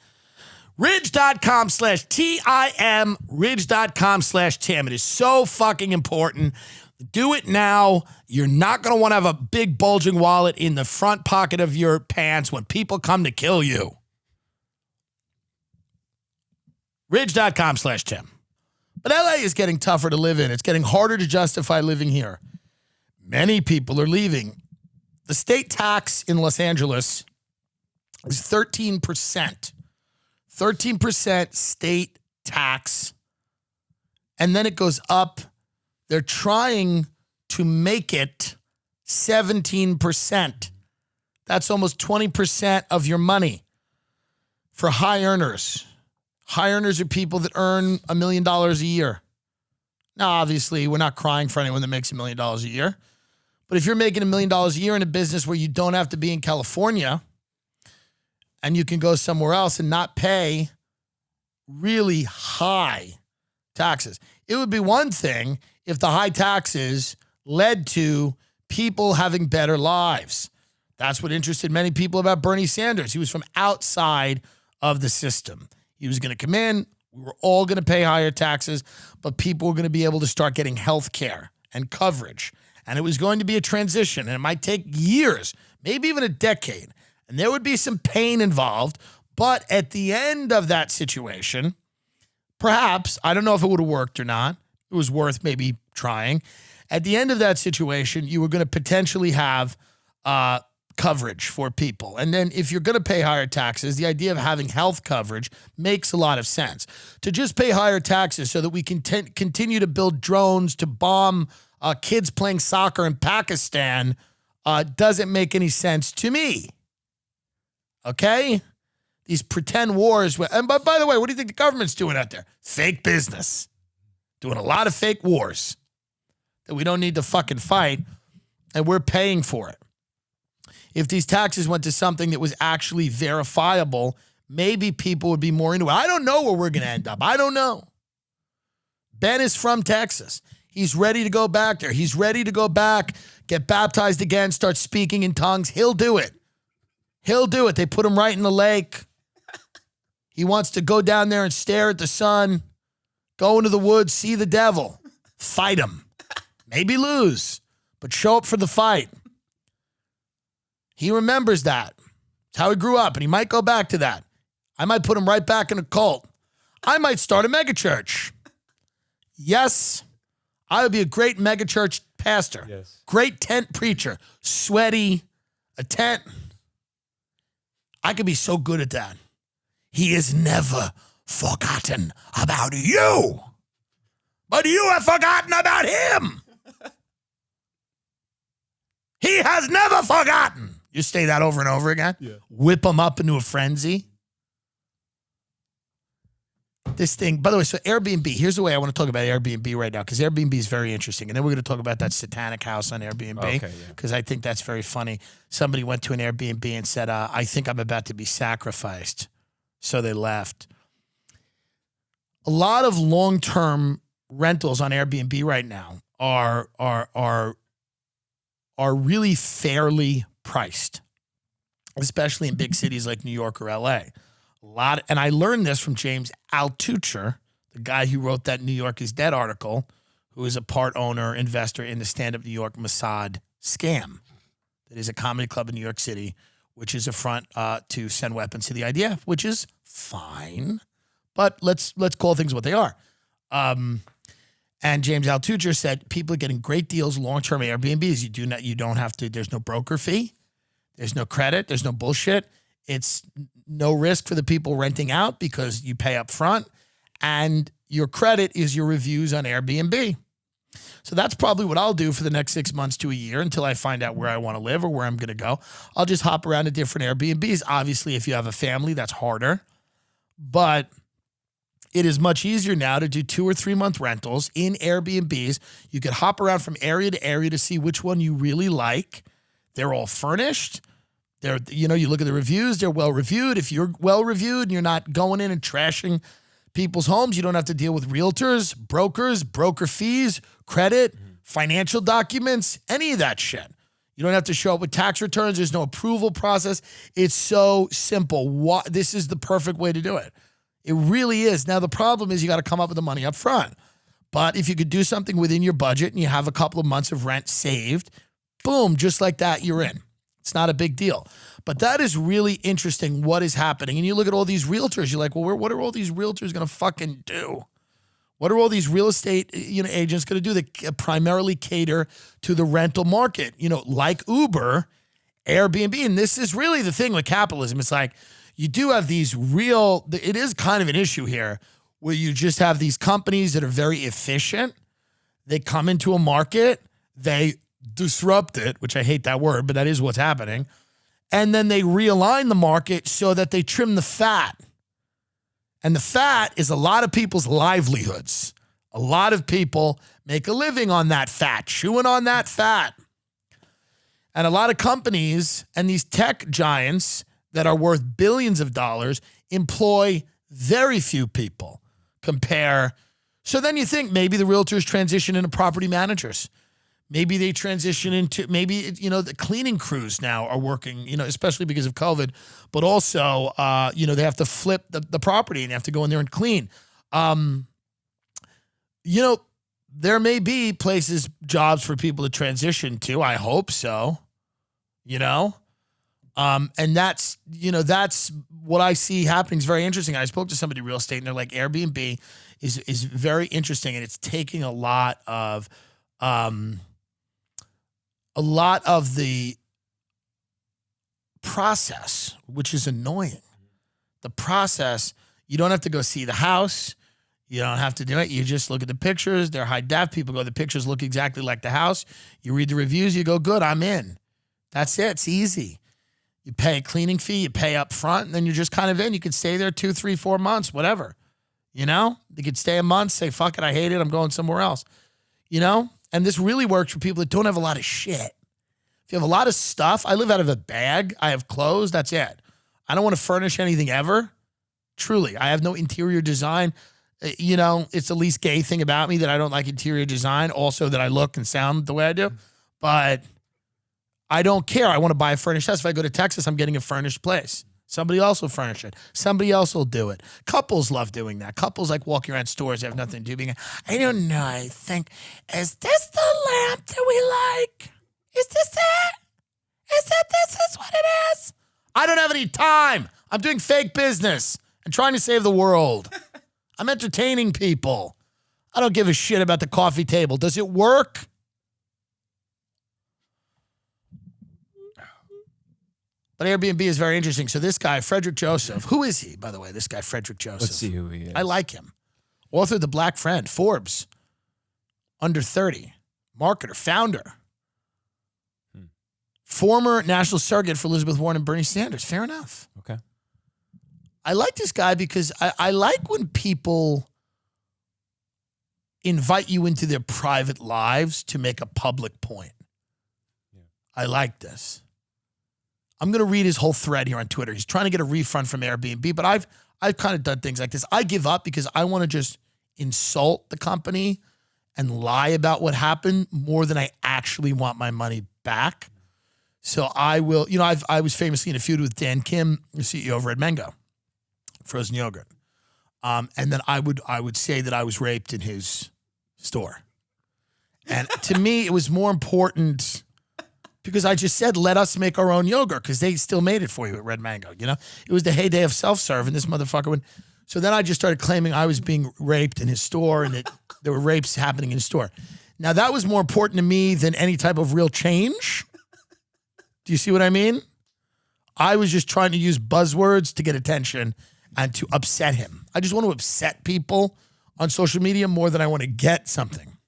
Ridge.com/TIM. Ridge.com/Tim. It is so fucking important. Do it now. You're not going to want to have a big bulging wallet in the front pocket of your pants when people come to kill you. Ridge.com/Tim. But LA is getting tougher to live in. It's getting harder to justify living here. Many people are leaving. The state tax in Los Angeles is 13%. 13% state tax. And then it goes up. They're trying to make it 17%. That's almost 20% of your money for high earners. High earners are people that earn $1 million a year. Now, obviously, we're not crying for anyone that makes $1 million a year. But if you're making $1 million a year in a business where you don't have to be in California and you can go somewhere else and not pay really high taxes. It would be one thing if the high taxes led to people having better lives. That's what interested many people about Bernie Sanders. He was from outside of the system. He was going to come in. We were all going to pay higher taxes, but people were going to be able to start getting health care and coverage. And it was going to be a transition, and it might take years, maybe even a decade. And there would be some pain involved. But at the end of that situation, perhaps, I don't know if it would have worked or not. It was worth maybe trying. At the end of that situation, you were going to potentially have coverage for people. And then if you're going to pay higher taxes, the idea of having health coverage makes a lot of sense. To just pay higher taxes so that we can continue to build drones to bomb kids playing soccer in Pakistan doesn't make any sense to me. Okay? These pretend wars. And by the way, what do you think the government's doing out there? Fake business. Doing a lot of fake wars that we don't need to fucking fight, and we're paying for it. If these taxes went to something that was actually verifiable, maybe people would be more into it. I don't know where we're going to end up. I don't know. Ben is from Texas. He's ready to go back there. He's ready to go back, get baptized again, start speaking in tongues. He'll do it. He'll do it. They put him right in the lake. He wants to go down there and stare at the sun, go into the woods, see the devil, fight him. Maybe lose, but show up for the fight. He remembers that. It's how he grew up, and he might go back to that. I might put him right back in a cult. I might start a megachurch. Yes, I would be a great megachurch pastor. Yes. Great tent preacher. Sweaty, a tent. I could be so good at that. He is never forgotten about you, but you have forgotten about him. He has never forgotten. You say that over and over again. Yeah. Whip him up into a frenzy. This thing, by the way, so Airbnb, here's the way I want to talk about Airbnb right now, because Airbnb is very interesting. And then we're going to talk about that satanic house on Airbnb, because I think that's very funny. Somebody went to an Airbnb and said, I think I'm about to be sacrificed. So they left. A lot of long-term rentals on Airbnb right now are really fairly priced, especially in big cities like New York or LA. And I learned this from James Altucher, the guy who wrote that New York is Dead article, who is a part owner, investor in the stand-up New York Mossad scam. That is a comedy club in New York City, which is a front to send weapons to the IDF, which is fine. But let's call things what they are. And James Altucher said people are getting great deals, long-term Airbnbs. You don't have to. There's no broker fee. There's no credit. There's no bullshit. It's no risk for the people renting out because you pay up front, and your credit is your reviews on Airbnb. So that's probably what I'll do for the next 6 months to a year until I find out where I want to live or where I'm going to go. I'll just hop around to different Airbnbs. Obviously, if you have a family, that's harder. But it is much easier now to do 2 or 3 month rentals in Airbnbs. You could hop around from area to area to see which one you really like. They're all furnished. You look at the reviews, they're well reviewed. If you're well reviewed and you're not going in and trashing people's homes, you don't have to deal with realtors, brokers, broker fees, credit, financial documents, any of that shit. You don't have to show up with tax returns. There's no approval process. It's so simple. This is the perfect way to do it. It really is. Now, the problem is you got to come up with the money up front. But if you could do something within your budget and you have a couple of months of rent saved, boom, just like that, you're in. It's not a big deal. But that is really interesting what is happening. And you look at all these realtors, you're like, well, what are all these realtors going to fucking do? What are all these real estate, agents going to do that primarily cater to the rental market? Like Uber, Airbnb, and this is really the thing with capitalism. It's like you do have these it is kind of an issue here where you just have these companies that are very efficient. They come into a market, they disrupt it, which I hate that word, but that is what's happening. And then they realign the market so that they trim the fat. And the fat is a lot of people's livelihoods. A lot of people make a living on that fat, chewing on that fat. And a lot of companies and these tech giants that are worth billions of dollars employ very few people. So then you think maybe the realtors transition into property managers. Maybe they transition into, the cleaning crews now are working, especially because of COVID, but also, they have to flip the property and they have to go in there and clean. There may be jobs for people to transition to. I hope so, and that's what I see happening is very interesting. I spoke to somebody in real estate and they're like, Airbnb is very interesting and it's taking a lot of the process, which is annoying. The process, you don't have to go see the house. You don't have to do it. You just look at the pictures. They're high def. People go, the pictures look exactly like the house. You read the reviews. You go, good, I'm in. That's it. It's easy. You pay a cleaning fee. You pay up front, and then you're just kind of in. You can stay there 2, 3, 4 months, whatever. You could stay a month, say, fuck it, I hate it. I'm going somewhere else. And this really works for people that don't have a lot of shit. If you have a lot of stuff, I live out of a bag. I have clothes. That's it. I don't want to furnish anything ever. Truly. I have no interior design. It's the least gay thing about me that I don't like interior design. Also that I look and sound the way I do. But I don't care. I want to buy a furnished house. If I go to Texas, I'm getting a furnished place. Somebody else will furnish it. Somebody else will do it. Couples love doing that. Couples like walking around stores. They have nothing to do. Being, I don't know. I think, is this the lamp that we like? Is this it? Is it this is what it is? I don't have any time. I'm doing fake business. I'm trying to save the world. I'm entertaining people. I don't give a shit about the coffee table. Does it work? But Airbnb is very interesting. So this guy, Frederick Joseph, who is he, by the way, this guy, Frederick Joseph? Let's see who he is. I like him. Author of The Black Friend, Forbes, under 30, marketer, founder, former national surrogate for Elizabeth Warren and Bernie Sanders. Fair enough. Okay. I like this guy because I like when people invite you into their private lives to make a public point. Yeah. I like this. I'm going to read his whole thread here on Twitter. He's trying to get a refund from Airbnb, but I've kind of done things like this. I give up because I want to just insult the company and lie about what happened more than I actually want my money back. So I will, I was famously in a feud with Dan Kim, the CEO of Red Mango, frozen yogurt. And then I would say that I was raped in his store. And to me, it was more important because I just said, let us make our own yogurt because they still made it for you at Red Mango. It was the heyday of self-serve and this motherfucker would. So then I just started claiming I was being raped in his store and that there were rapes happening in his store. Now that was more important to me than any type of real change. Do you see what I mean? I was just trying to use buzzwords to get attention and to upset him. I just want to upset people on social media more than I want to get something.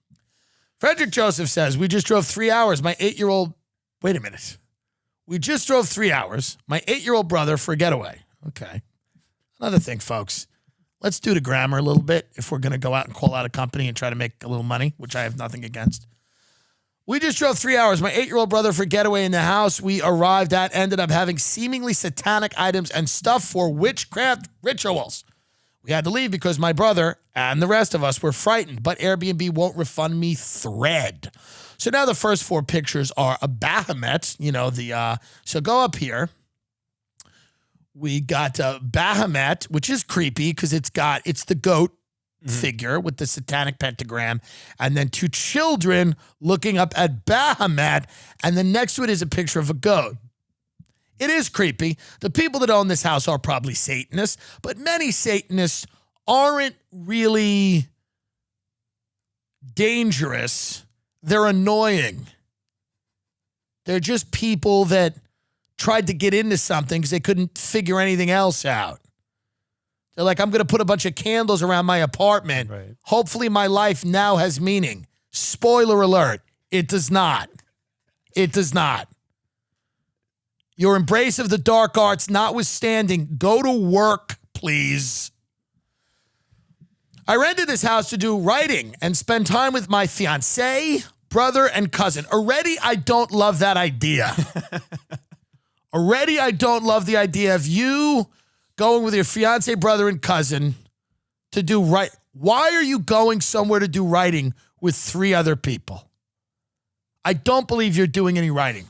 Frederick Joseph says, we just drove 3 hours. My 8-year-old, wait a minute. We just drove 3 hours. My 8-year-old brother for a getaway. Okay. Another thing, folks. Let's do the grammar a little bit if we're going to go out and call out a company and try to make a little money, which I have nothing against. We just drove 3 hours. My 8-year-old brother for a getaway in the house we arrived at ended up having seemingly satanic items and stuff for witchcraft rituals. We had to leave because my brother and the rest of us were frightened, but Airbnb won't refund me thread. So now the first 4 pictures are a Bahamut, so go up here. We got Bahamut, which is creepy because it's the goat figure with the satanic pentagram, and then 2 children looking up at Bahamut, and then next to it is a picture of a goat. It is creepy. The people that own this house are probably Satanists, but many Satanists aren't really dangerous. They're annoying. They're just people that tried to get into something because they couldn't figure anything else out. They're like, I'm going to put a bunch of candles around my apartment. Right. Hopefully my life now has meaning. Spoiler alert, it does not. It does not. Your embrace of the dark arts notwithstanding, go to work, please. I rented this house to do writing and spend time with my fiancé, brother, and cousin. Already, I don't love that idea. Already, I don't love the idea of you going with your fiancé, brother, and cousin to do right. Why are you going somewhere to do writing with 3 other people? I don't believe you're doing any writing.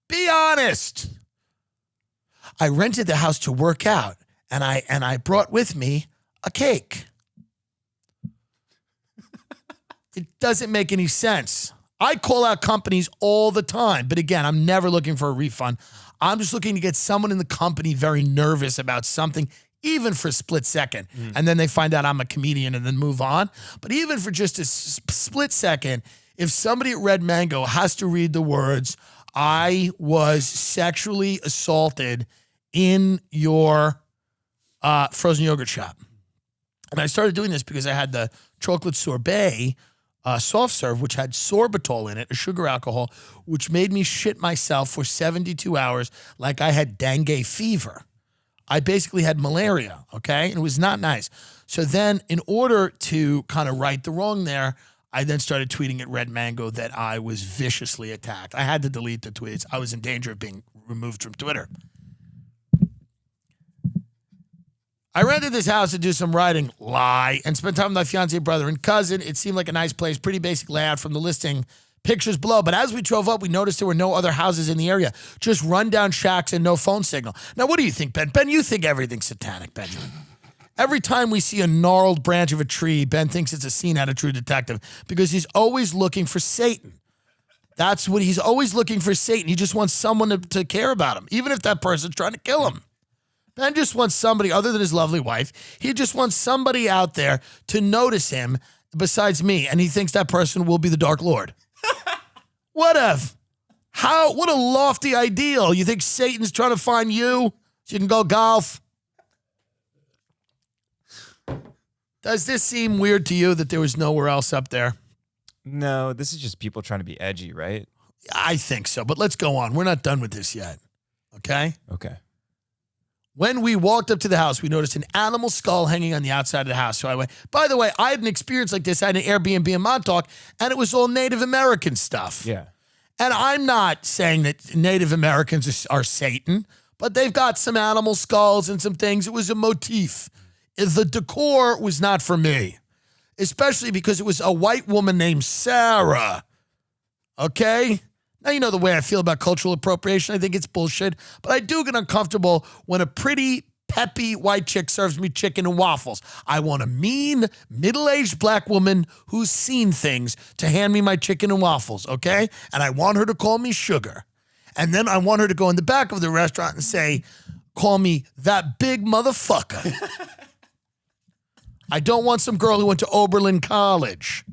Be honest. I rented the house to work out, and I brought with me a cake. It doesn't make any sense. I call out companies all the time, but again, I'm never looking for a refund. I'm just looking to get someone in the company very nervous about something, even for a split second. And then they find out I'm a comedian and then move on. But even for just a split second, if somebody at Red Mango has to read the words, I was sexually assaulted in your frozen yogurt shop. And I started doing this because I had the chocolate sorbet soft serve, which had sorbitol in it, a sugar alcohol, which made me shit myself for 72 hours like I had dengue fever. I basically had malaria, okay? And it was not nice. So then in order to kind of right the wrong there, I then started tweeting at Red Mango that I was viciously attacked. I had to delete the tweets. I was in danger of being removed from Twitter. I rented this house to do some writing, lie, and spend time with my fiancé, brother, and cousin. It seemed like a nice place, pretty basic layout from the listing pictures below. But as we drove up, we noticed there were no other houses in the area, just rundown shacks and no phone signal. Now, what do you think, Ben? Ben, you think everything's satanic, Benjamin. Every time we see a gnarled branch of a tree, Ben thinks it's a scene out of True Detective because he's always looking for Satan. That's what he's always looking for, Satan. He just wants someone to care about him, even if that person's trying to kill him. Ben just wants somebody other than his lovely wife. He just wants somebody out there to notice him besides me, and he thinks that person will be the Dark Lord. What a lofty ideal. You think Satan's trying to find you so you can go golf? Does this seem weird to you that there was nowhere else up there? No, this is just people trying to be edgy, right? I think so, but let's go on. We're not done with this yet, okay? Okay. When we walked up to the house, we noticed an animal skull hanging on the outside of the house. So I went, by the way, I had an experience like this. I had an Airbnb in Montauk, and it was all Native American stuff. Yeah. And I'm not saying that Native Americans are Satan, but they've got some animal skulls and some things. It was a motif. The decor was not for me, especially because it was a white woman named Sarah. Okay? Now, you know the way I feel about cultural appropriation. I think it's bullshit. But I do get uncomfortable when a pretty, peppy white chick serves me chicken and waffles. I want a mean, middle-aged black woman who's seen things to hand me my chicken and waffles, okay? And I want her to call me sugar. And then I want her to go in the back of the restaurant and say, call me that big motherfucker. I don't want some girl who went to Oberlin College.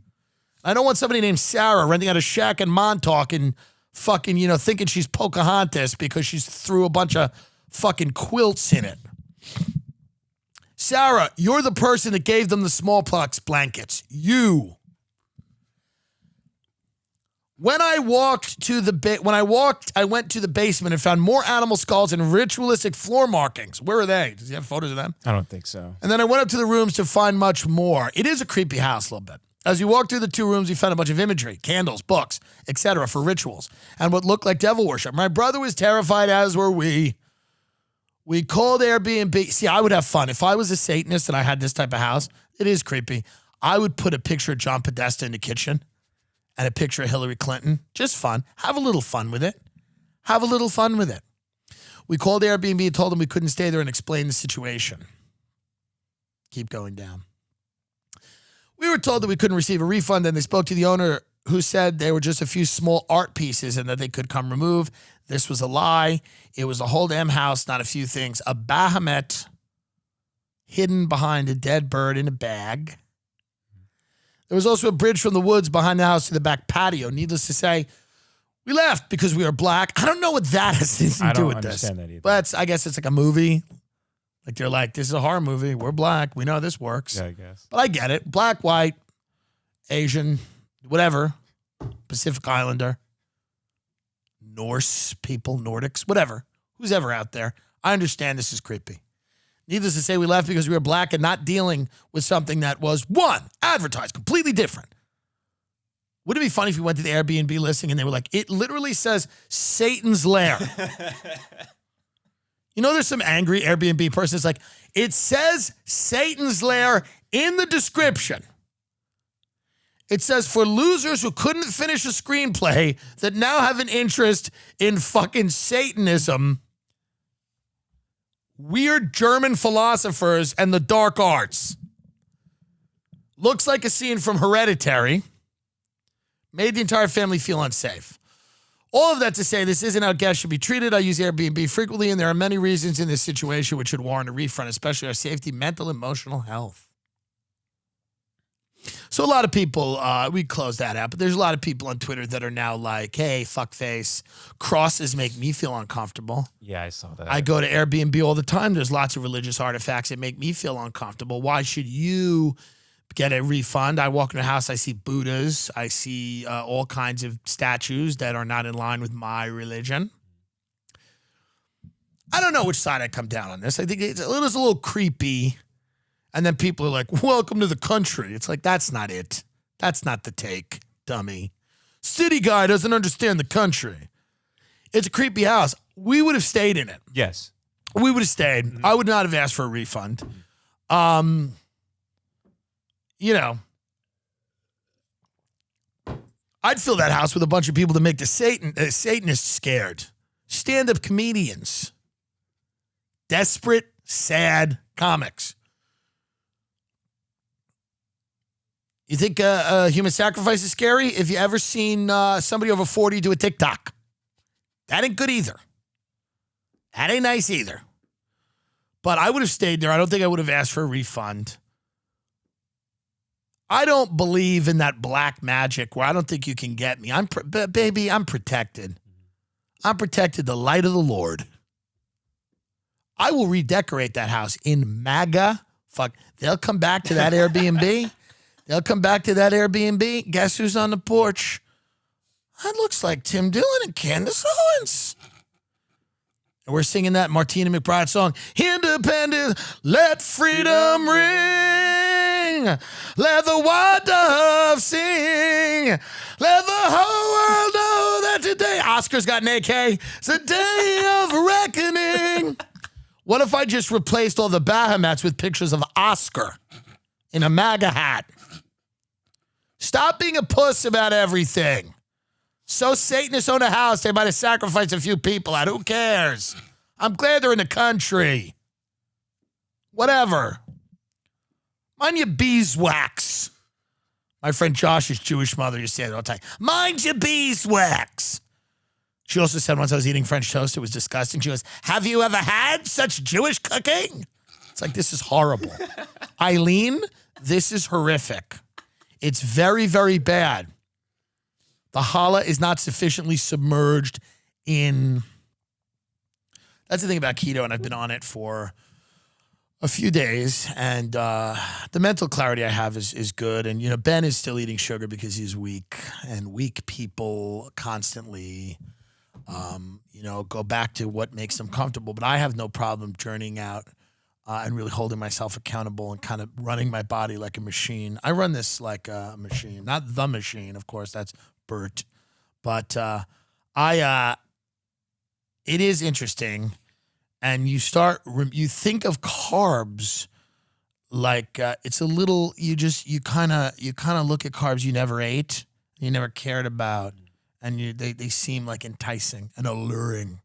I don't want somebody named Sarah renting out a shack in Montauk and fucking, thinking she's Pocahontas because she's threw a bunch of fucking quilts in it. Sarah, you're the person that gave them the smallpox blankets. You. When I went to the basement and found more animal skulls and ritualistic floor markings. Where are they? Does he have photos of them? I don't think so. And then I went up to the rooms to find much more. It is a creepy house a little bit. As we walked through the 2 rooms, we found a bunch of imagery, candles, books, etc. for rituals, and what looked like devil worship. My brother was terrified, as were we. We called Airbnb. See, I would have fun. If I was a Satanist and I had this type of house, it is creepy. I would put a picture of John Podesta in the kitchen and a picture of Hillary Clinton. Just fun. Have a little fun with it. Have a little fun with it. We called Airbnb and told them we couldn't stay there and explained the situation. Keep going down. We were told that we couldn't receive a refund, and they spoke to the owner, who said they were just a few small art pieces and that they could come remove. This was a lie. It was a whole damn house, not a few things. A Bahamut hidden behind a dead bird in a bag. There was also a bridge from the woods behind the house to the back patio. Needless to say, we left because we are black. I don't know what that has anything to do with this. I don't understand that either. But I guess it's like a movie. Like they're like, this is a horror movie. We're black. We know this works. Yeah, I guess. But I get it. Black, white, Asian, whatever. Pacific Islander, Norse people, Nordics, whatever. Who's ever out there. I understand this is creepy. Needless to say, we left because we were black and not dealing with something that was, one, advertised, completely different. Wouldn't it be funny if you went to the Airbnb listing and they were like, it literally says Satan's Lair. You know, there's some angry Airbnb person that's like, it says Satan's Lair in the description. It says for losers who couldn't finish a screenplay that now have an interest in fucking Satanism, weird German philosophers, and the dark arts. Looks like a scene from Hereditary. Made the entire family feel unsafe. All of that to say, this isn't how guests should be treated. I use Airbnb frequently, and there are many reasons in this situation which should warrant a refund, especially our safety, mental, emotional health. So a lot of people, we closed that out, but there's a lot of people on Twitter that are now like, hey, fuckface, crosses make me feel uncomfortable. Yeah, I saw that. I go to Airbnb all the time. There's lots of religious artifacts that make me feel uncomfortable. Why should you get a refund? I walk in a house, I see Buddhas. I see all kinds of statues that are not in line with my religion. I don't know which side I come down on this. I think it's a little creepy. And then people are like, welcome to the country. It's like, that's not it. That's not the take, dummy. City guy doesn't understand the country. It's a creepy house. We would have stayed in it. Yes. We would have stayed. I would not have asked for a refund. You know, I'd fill that house with a bunch of people to make the Satanists scared. Stand-up comedians. Desperate, sad comics. You think human sacrifice is scary? If you ever seen somebody over 40 do a TikTok, that ain't good either. That ain't nice either. But I would have stayed there. I don't think I would have asked for a refund. I don't believe in that black magic where I don't think you can get me. Baby, I'm protected. I'm protected, the light of the Lord. I will redecorate that house in MAGA. Fuck, they'll come back to that Airbnb. They'll come back to that Airbnb. Guess who's on the porch? That looks like Tim Dillon and Candace Owens. And we're singing that Martina McBride song, Independent, let freedom ring. Let the white dove sing. Let the whole world know that today, Oscar's got an AK, it's a day of reckoning. What if I just replaced all the Bahamites with pictures of Oscar in a MAGA hat? Stop being a puss about everything. So Satanists own a house, they might have sacrificed a few people out. Who cares? I'm glad they're in the country. Whatever. Mind your beeswax. My friend Josh's Jewish mother used to say that all the time. Mind your beeswax. She also said once I was eating French toast, it was disgusting. She goes, have you ever had such Jewish cooking? It's like, this is horrible. Eileen, this is horrific. It's very, very bad. The challah is not sufficiently submerged in... That's the thing about keto, and I've been on it for a few days, and the mental clarity I have is good. And, you know, Ben is still eating sugar because he's weak, and weak people constantly, you know, go back to what makes them comfortable. But I have no problem journeying out and really holding myself accountable and kind of running my body like a machine. I run this like a machine, not the machine, of course, that's Bert. But it is interesting. And you think of carbs like it's a little, you kind of look at carbs you never ate, you never cared about, and they seem like enticing and alluring.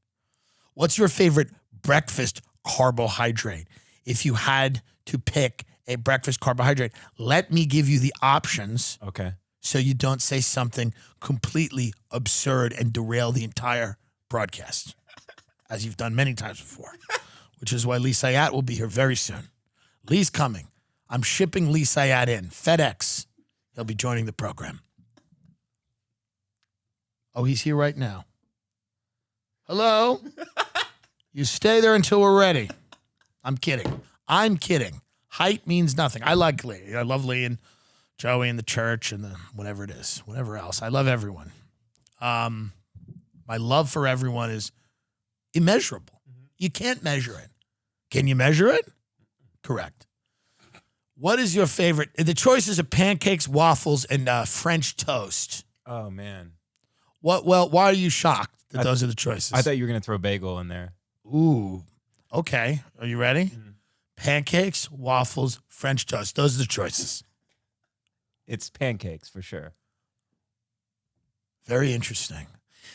What's your favorite breakfast carbohydrate? If you had to pick a breakfast carbohydrate, let me give you the options. Okay. So you don't say something completely absurd and derail the entire broadcast, as you've done many times before, which is why Lee Sayat will be here very soon. Lee's coming. I'm shipping Lee Sayat in. FedEx. He'll be joining the program. Oh, he's here right now. Hello? You stay there until we're ready. I'm kidding. Height means nothing. I like Lee. I love Lee and Joey and the church and the whatever it is, whatever else. I love everyone. My love for everyone is immeasurable. You can't measure it. Can you measure it? Correct. What is your favorite? The choices are pancakes, waffles, and French toast. Oh, man. What? Well, why are you shocked that those are the choices? I thought you were going to throw bagel in there. Ooh. Okay. Are you ready? Pancakes, waffles, French toast. Those are the choices. It's pancakes for sure. Very interesting.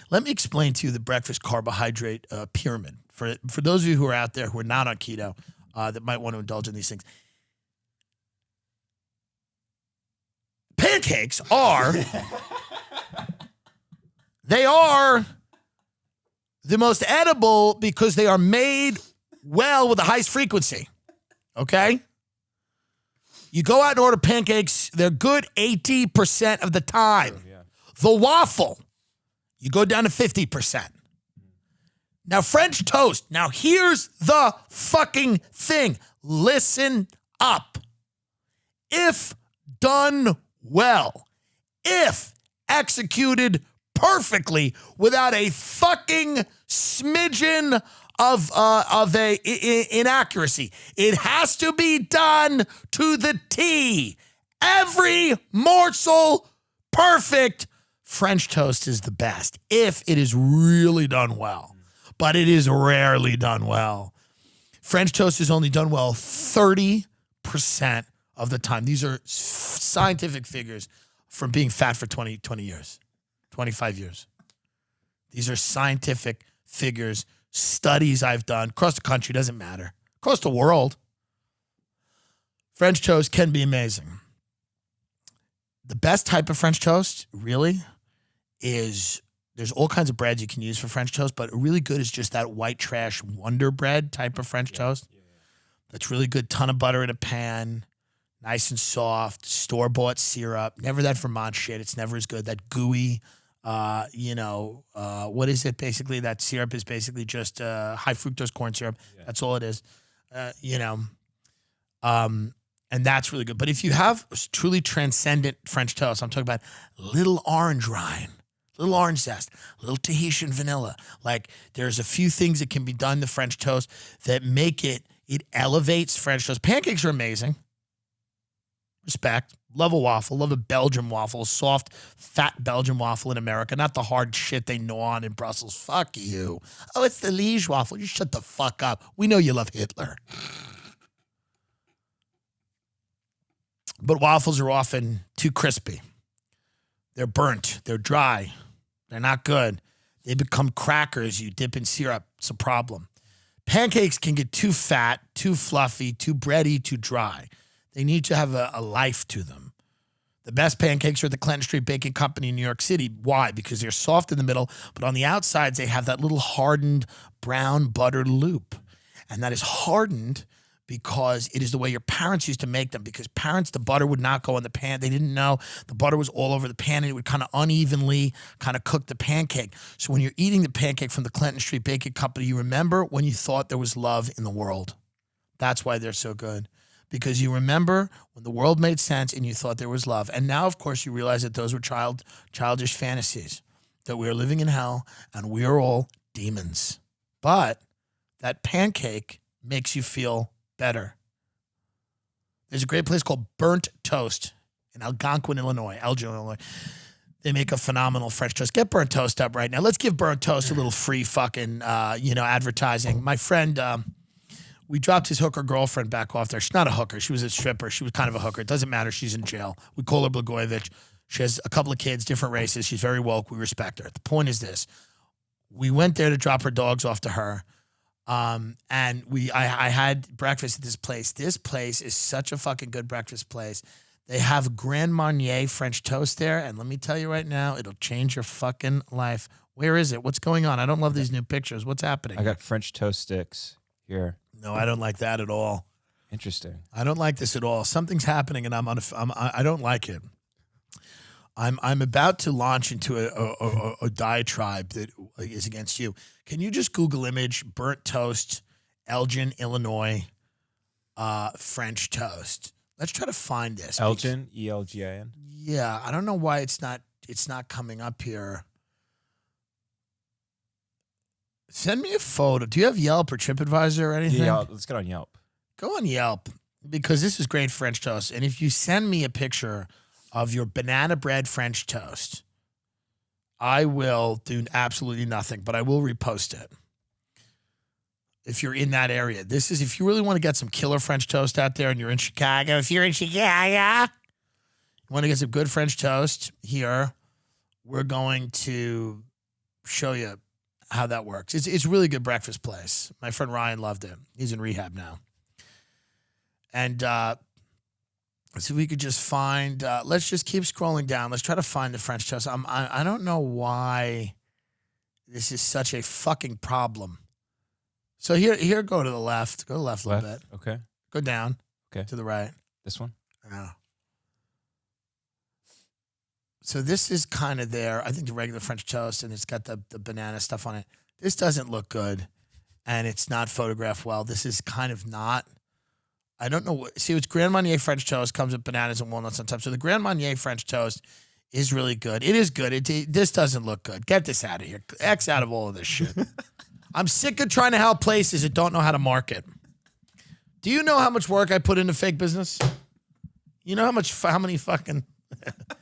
Let me explain to you the breakfast carbohydrate pyramid. For those of you who are out there who are not on keto that might want to indulge in these things. Pancakes are, they are the most edible because they are made well with the highest frequency. Okay? You go out and order pancakes, they're good 80% of the time. Yeah. The waffle, you go down to 50%. Now, French toast. Now, here's the fucking thing. Listen up. If done well, if executed perfectly without a fucking smidgen of a inaccuracy, it has to be done to the T. Every morsel perfect. French toast is the best if it is really done well, but it is rarely done well. French toast is only done well 30% of the time. These are scientific figures from being fat for 20 years, 25 years. These are scientific figures, studies I've done across the country, doesn't matter, across the world. French toast can be amazing. The best type of French toast, really, is there's all kinds of breads you can use for French toast, but really good is just that white trash Wonder Bread type of French toast. Yeah. That's really good. Ton of butter in a pan, nice and soft, store-bought syrup. Never that Vermont shit. It's never as good. That gooey, what is it basically? That syrup is basically just high fructose corn syrup. Yeah. That's all it is. And that's really good. But if you have truly transcendent French toast, I'm talking about little orange rind, little orange zest, little Tahitian vanilla. Like there's a few things that can be done to French toast that make it elevates French toast. Pancakes are amazing. Respect. Love a waffle. Love a Belgian waffle. Soft, fat Belgian waffle in America. Not the hard shit they gnaw on in Brussels. Fuck you. Oh, it's the Liege waffle. You shut the fuck up. We know you love Hitler. But waffles are often too crispy. They're burnt. They're dry. They're not good. They become crackers you dip in syrup. It's a problem. Pancakes can get too fat, too fluffy, too bready, too dry. They need to have a life to them. The best pancakes are at the Clinton Street Baking Company in New York City. Why? Because they're soft in the middle, but on the outsides, they have that little hardened brown butter loop. And that is hardened because it is the way your parents used to make them. Because parents, the butter would not go in the pan. They didn't know the butter was all over the pan and it would kind of unevenly kind of cook the pancake. So when you're eating the pancake from the Clinton Street Baking Company, you remember when you thought there was love in the world. That's why they're so good. Because you remember when the world made sense and you thought there was love. And now, of course, you realize that those were childish fantasies, that we are living in hell and we are all demons. But that pancake makes you feel better. There's a great place called Burnt Toast in Algonquin, Illinois, Elgin, Illinois. They make a phenomenal French toast. Get Burnt Toast up right now. Let's give Burnt Toast a little free fucking, advertising. My friend, we dropped his hooker girlfriend back off there. She's not a hooker. She was a stripper. She was kind of a hooker. It doesn't matter. She's in jail. We call her Blagojevich. She has a couple of kids, different races. She's very woke. We respect her. The point is this. We went there to drop her dogs off to her. And I had breakfast at this place. This place is such a fucking good breakfast place. They have Grand Marnier French toast there. And let me tell you right now, it'll change your fucking life. Where is it? What's going on? I don't love these new pictures. What's happening? I got French toast sticks here. No, I don't like that at all. Interesting. I don't like this at all. Something's happening and I don't like it. I'm about to launch into a diatribe that is against you. Can you just Google image burnt toast, Elgin, Illinois, French toast? Let's try to find this. Elgin, ELGIN. Yeah, I don't know why it's not coming up here. Send me a photo. Do you have Yelp or TripAdvisor or anything? Yeah, let's get on Yelp. Go on Yelp because this is great French toast. And if you send me a picture of your banana bread French toast, I will do absolutely nothing, but I will repost it. If you're in that area, this is if you really want to get some killer French toast out there and you're in Chicago. If you're in Chicago, you want to get some good French toast here, we're going to show you how that works. It's a really good breakfast place. My friend Ryan loved it. He's in rehab now. And so we could just find, let's just keep scrolling down. Let's try to find the French toast. I don't know why this is such a fucking problem. So here, go to the left. Go to the left a little bit. Okay. Go down. Okay. To the right. This one? Yeah. So this is kind of there. I think the regular French toast, and it's got the banana stuff on it. This doesn't look good, and it's not photographed well. This is kind of not. I don't know what. See, it's Grand Marnier French toast, comes with bananas and walnuts on top. So the Grand Marnier French toast is really good. It is good. This doesn't look good. Get this out of here. X out of all of this shit. I'm sick of trying to help places that don't know how to market. Do you know how much work I put into fake business? You know how many fucking...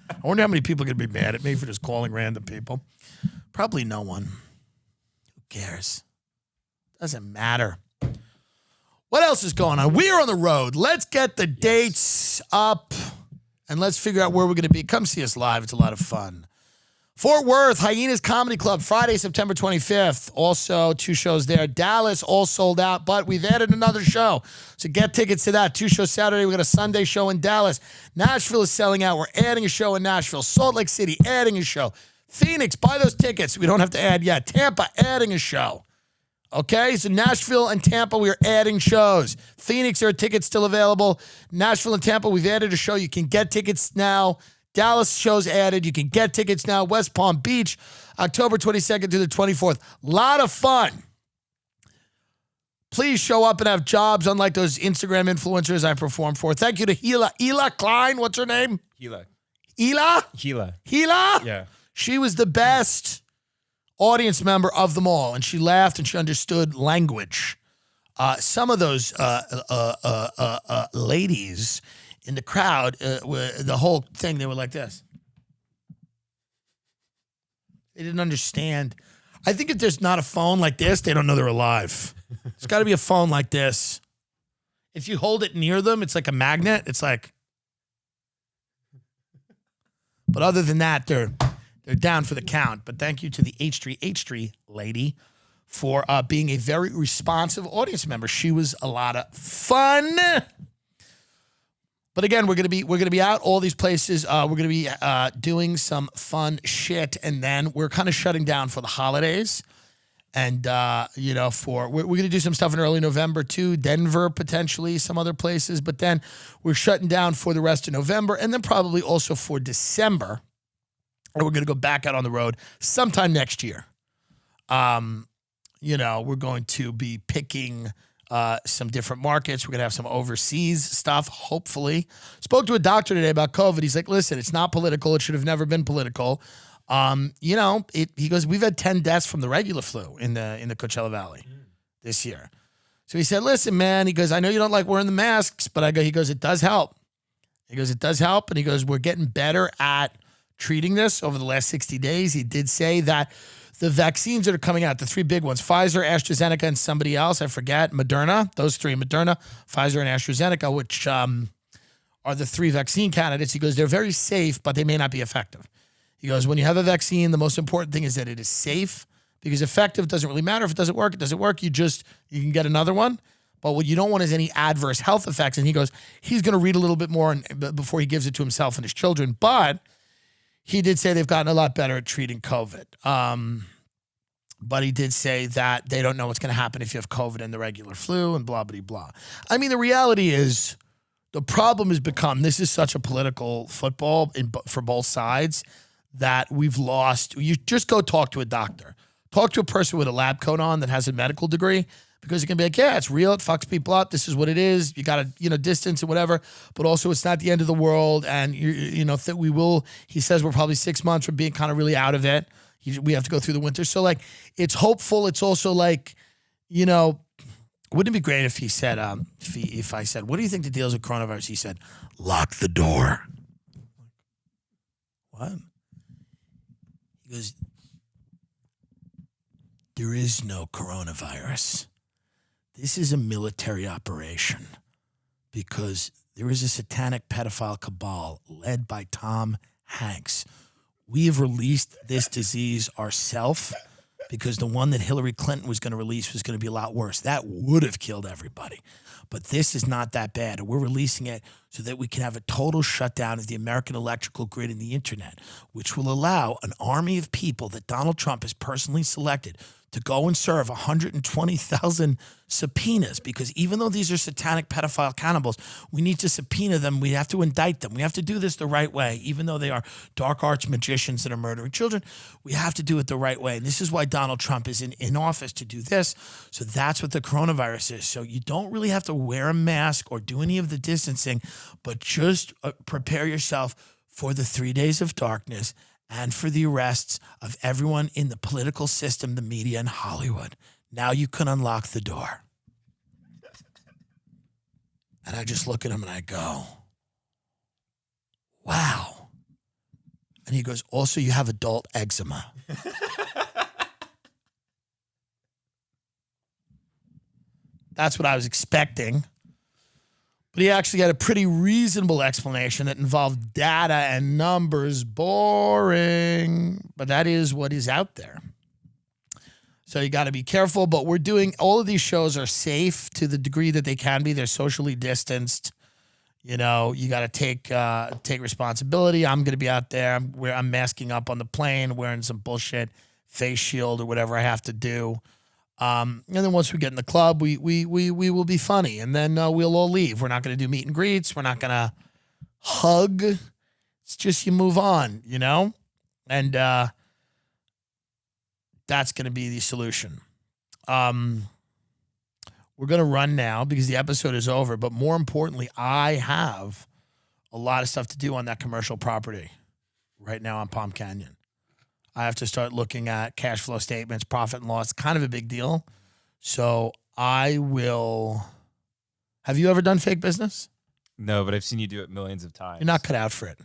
I wonder how many people are going to be mad at me for just calling random people. Probably no one. Who cares? Doesn't matter. What else is going on? We are on the road. Let's get the dates up and let's figure out where we're going to be. Come see us live. It's a lot of fun. Fort Worth, Hyenas Comedy Club, Friday, September 25th. Also, 2 shows there. Dallas, all sold out, but we've added another show. So get tickets to that. 2 shows Saturday. We got a Sunday show in Dallas. Nashville is selling out. We're adding a show in Nashville. Salt Lake City, adding a show. Phoenix, buy those tickets. We don't have to add yet. Tampa, adding a show. Okay, so Nashville and Tampa, we are adding shows. Phoenix, there are tickets still available. Nashville and Tampa, we've added a show. You can get tickets now. Dallas shows added. You can get tickets now. West Palm Beach, October 22nd to the 24th. Lot of fun. Please show up and have jobs, unlike those Instagram influencers I perform for. Thank you to Hila Klein. What's her name? Hila. Hila? Yeah. She was the best audience member of them all, and she laughed and she understood language. Some of those ladies in the crowd, the whole thing, they were like this. They didn't understand. I think if there's not a phone like this, they don't know they're alive. It's got to be a phone like this. If you hold it near them, it's like a magnet. It's like, but other than that, they're down for the count. But thank you to the H3 lady for being a very responsive audience member. She was a lot of fun. But again, we're gonna be out all these places. We're gonna be doing some fun shit, and then we're kind of shutting down for the holidays. And we're gonna do some stuff in early November too, Denver potentially, some other places. But then we're shutting down for the rest of November, and then probably also for December. And we're gonna go back out on the road sometime next year. We're going to be picking some different markets. We're going to have some overseas stuff, hopefully. Spoke to a doctor today about COVID. He's like, listen, it's not political. It should have never been political. He goes, we've had 10 deaths from the regular flu in the Coachella Valley this year. So he said, listen, man, he goes, I know you don't like wearing the masks, but he goes, it does help. He goes, it does help. And he goes, we're getting better at treating this over the last 60 days. He did say that the vaccines that are coming out, the 3 big ones, Pfizer, AstraZeneca, and somebody else, I forget, Moderna, those 3, Moderna, Pfizer, and AstraZeneca, which are the 3 vaccine candidates. He goes, they're very safe, but they may not be effective. He goes, when you have a vaccine, the most important thing is that it is safe, because effective doesn't really matter. If it doesn't work, it doesn't work. You can get another one. But what you don't want is any adverse health effects. And he goes, he's going to read a little bit more before he gives it to himself and his children. But he did say they've gotten a lot better at treating COVID. But he did say that they don't know what's going to happen if you have COVID and the regular flu and blah, blah, blah. I mean, the reality is The problem has become, this is such a political football for both sides that we've lost. You just go talk to a doctor. Talk to a person with a lab coat on that has a medical degree, because you can be like, yeah, it's real. It fucks people up. This is what it is. You got to, distance and whatever. But also, it's not the end of the world. And, we will, he says we're probably 6 months from being kind of really out of it. We have to go through the winter. So, like, it's hopeful. It's also like, wouldn't it be great if he said, if I said, what do you think the deal is with coronavirus? He said, lock the door. What? He goes, there is no coronavirus. This is a military operation because there is a satanic pedophile cabal led by Tom Hanks. We have released this disease ourselves because the one that Hillary Clinton was going to release was going to be a lot worse. That would have killed everybody. But this is not that bad. And we're releasing it so that we can have a total shutdown of the American electrical grid and the internet, which will allow an army of people that Donald Trump has personally selected to go and serve 120,000 subpoenas, because even though these are satanic pedophile cannibals, we need to subpoena them. We have to indict them. We have to do this the right way. Even though they are dark arts magicians that are murdering children, we have to do it the right way. And this is why Donald Trump is in office, to do this. So that's what the coronavirus is. So you don't really have to wear a mask or do any of the distancing, but just prepare yourself for the 3 days of darkness and for the arrests of everyone in the political system, the media, and Hollywood. Now you can unlock the door. And I just look at him and I go, wow. And he goes, also, you have adult eczema. That's what I was expecting. But he actually had a pretty reasonable explanation that involved data and numbers. Boring. But that is what is out there. So you got to be careful. But we're doing, all of these shows are safe to the degree that they can be. They're socially distanced. You got to take responsibility. I'm going to be out there. I'm masking up on the plane, wearing some bullshit face shield or whatever I have to do. And then once we get in the club, we will be funny, and then we'll all leave. We're not going to do meet and greets. We're not going to hug. It's just you move on, and that's going to be the solution. We're going to run now because the episode is over, but more importantly, I have a lot of stuff to do on that commercial property right now on Palm Canyon. I have to start looking at cash flow statements, profit and loss, kind of a big deal. So I will. Have you ever done fake business? No, but I've seen you do it millions of times. You're not cut out for it.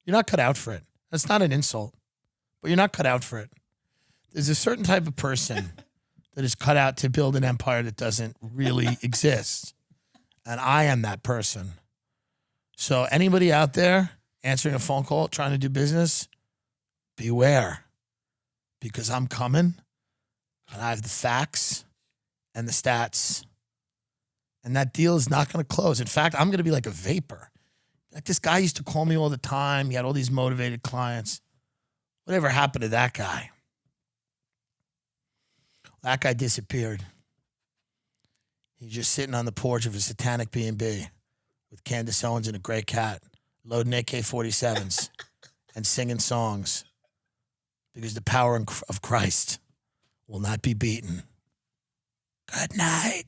You're not cut out for it. That's not an insult, but you're not cut out for it. There's a certain type of person that is cut out to build an empire that doesn't really exist. And I am that person. So anybody out there answering a phone call, trying to do business, beware, because I'm coming and I have the facts and the stats, and that deal is not going to close. In fact, I'm going to be like a vapor. Like, this guy used to call me all the time. He had all these motivated clients. Whatever happened to that guy? That guy disappeared. He's just sitting on the porch of a Satanic B&B with Candace Owens and a gray cat, loading AK-47s and singing songs. Because the power of Christ will not be beaten. Good night.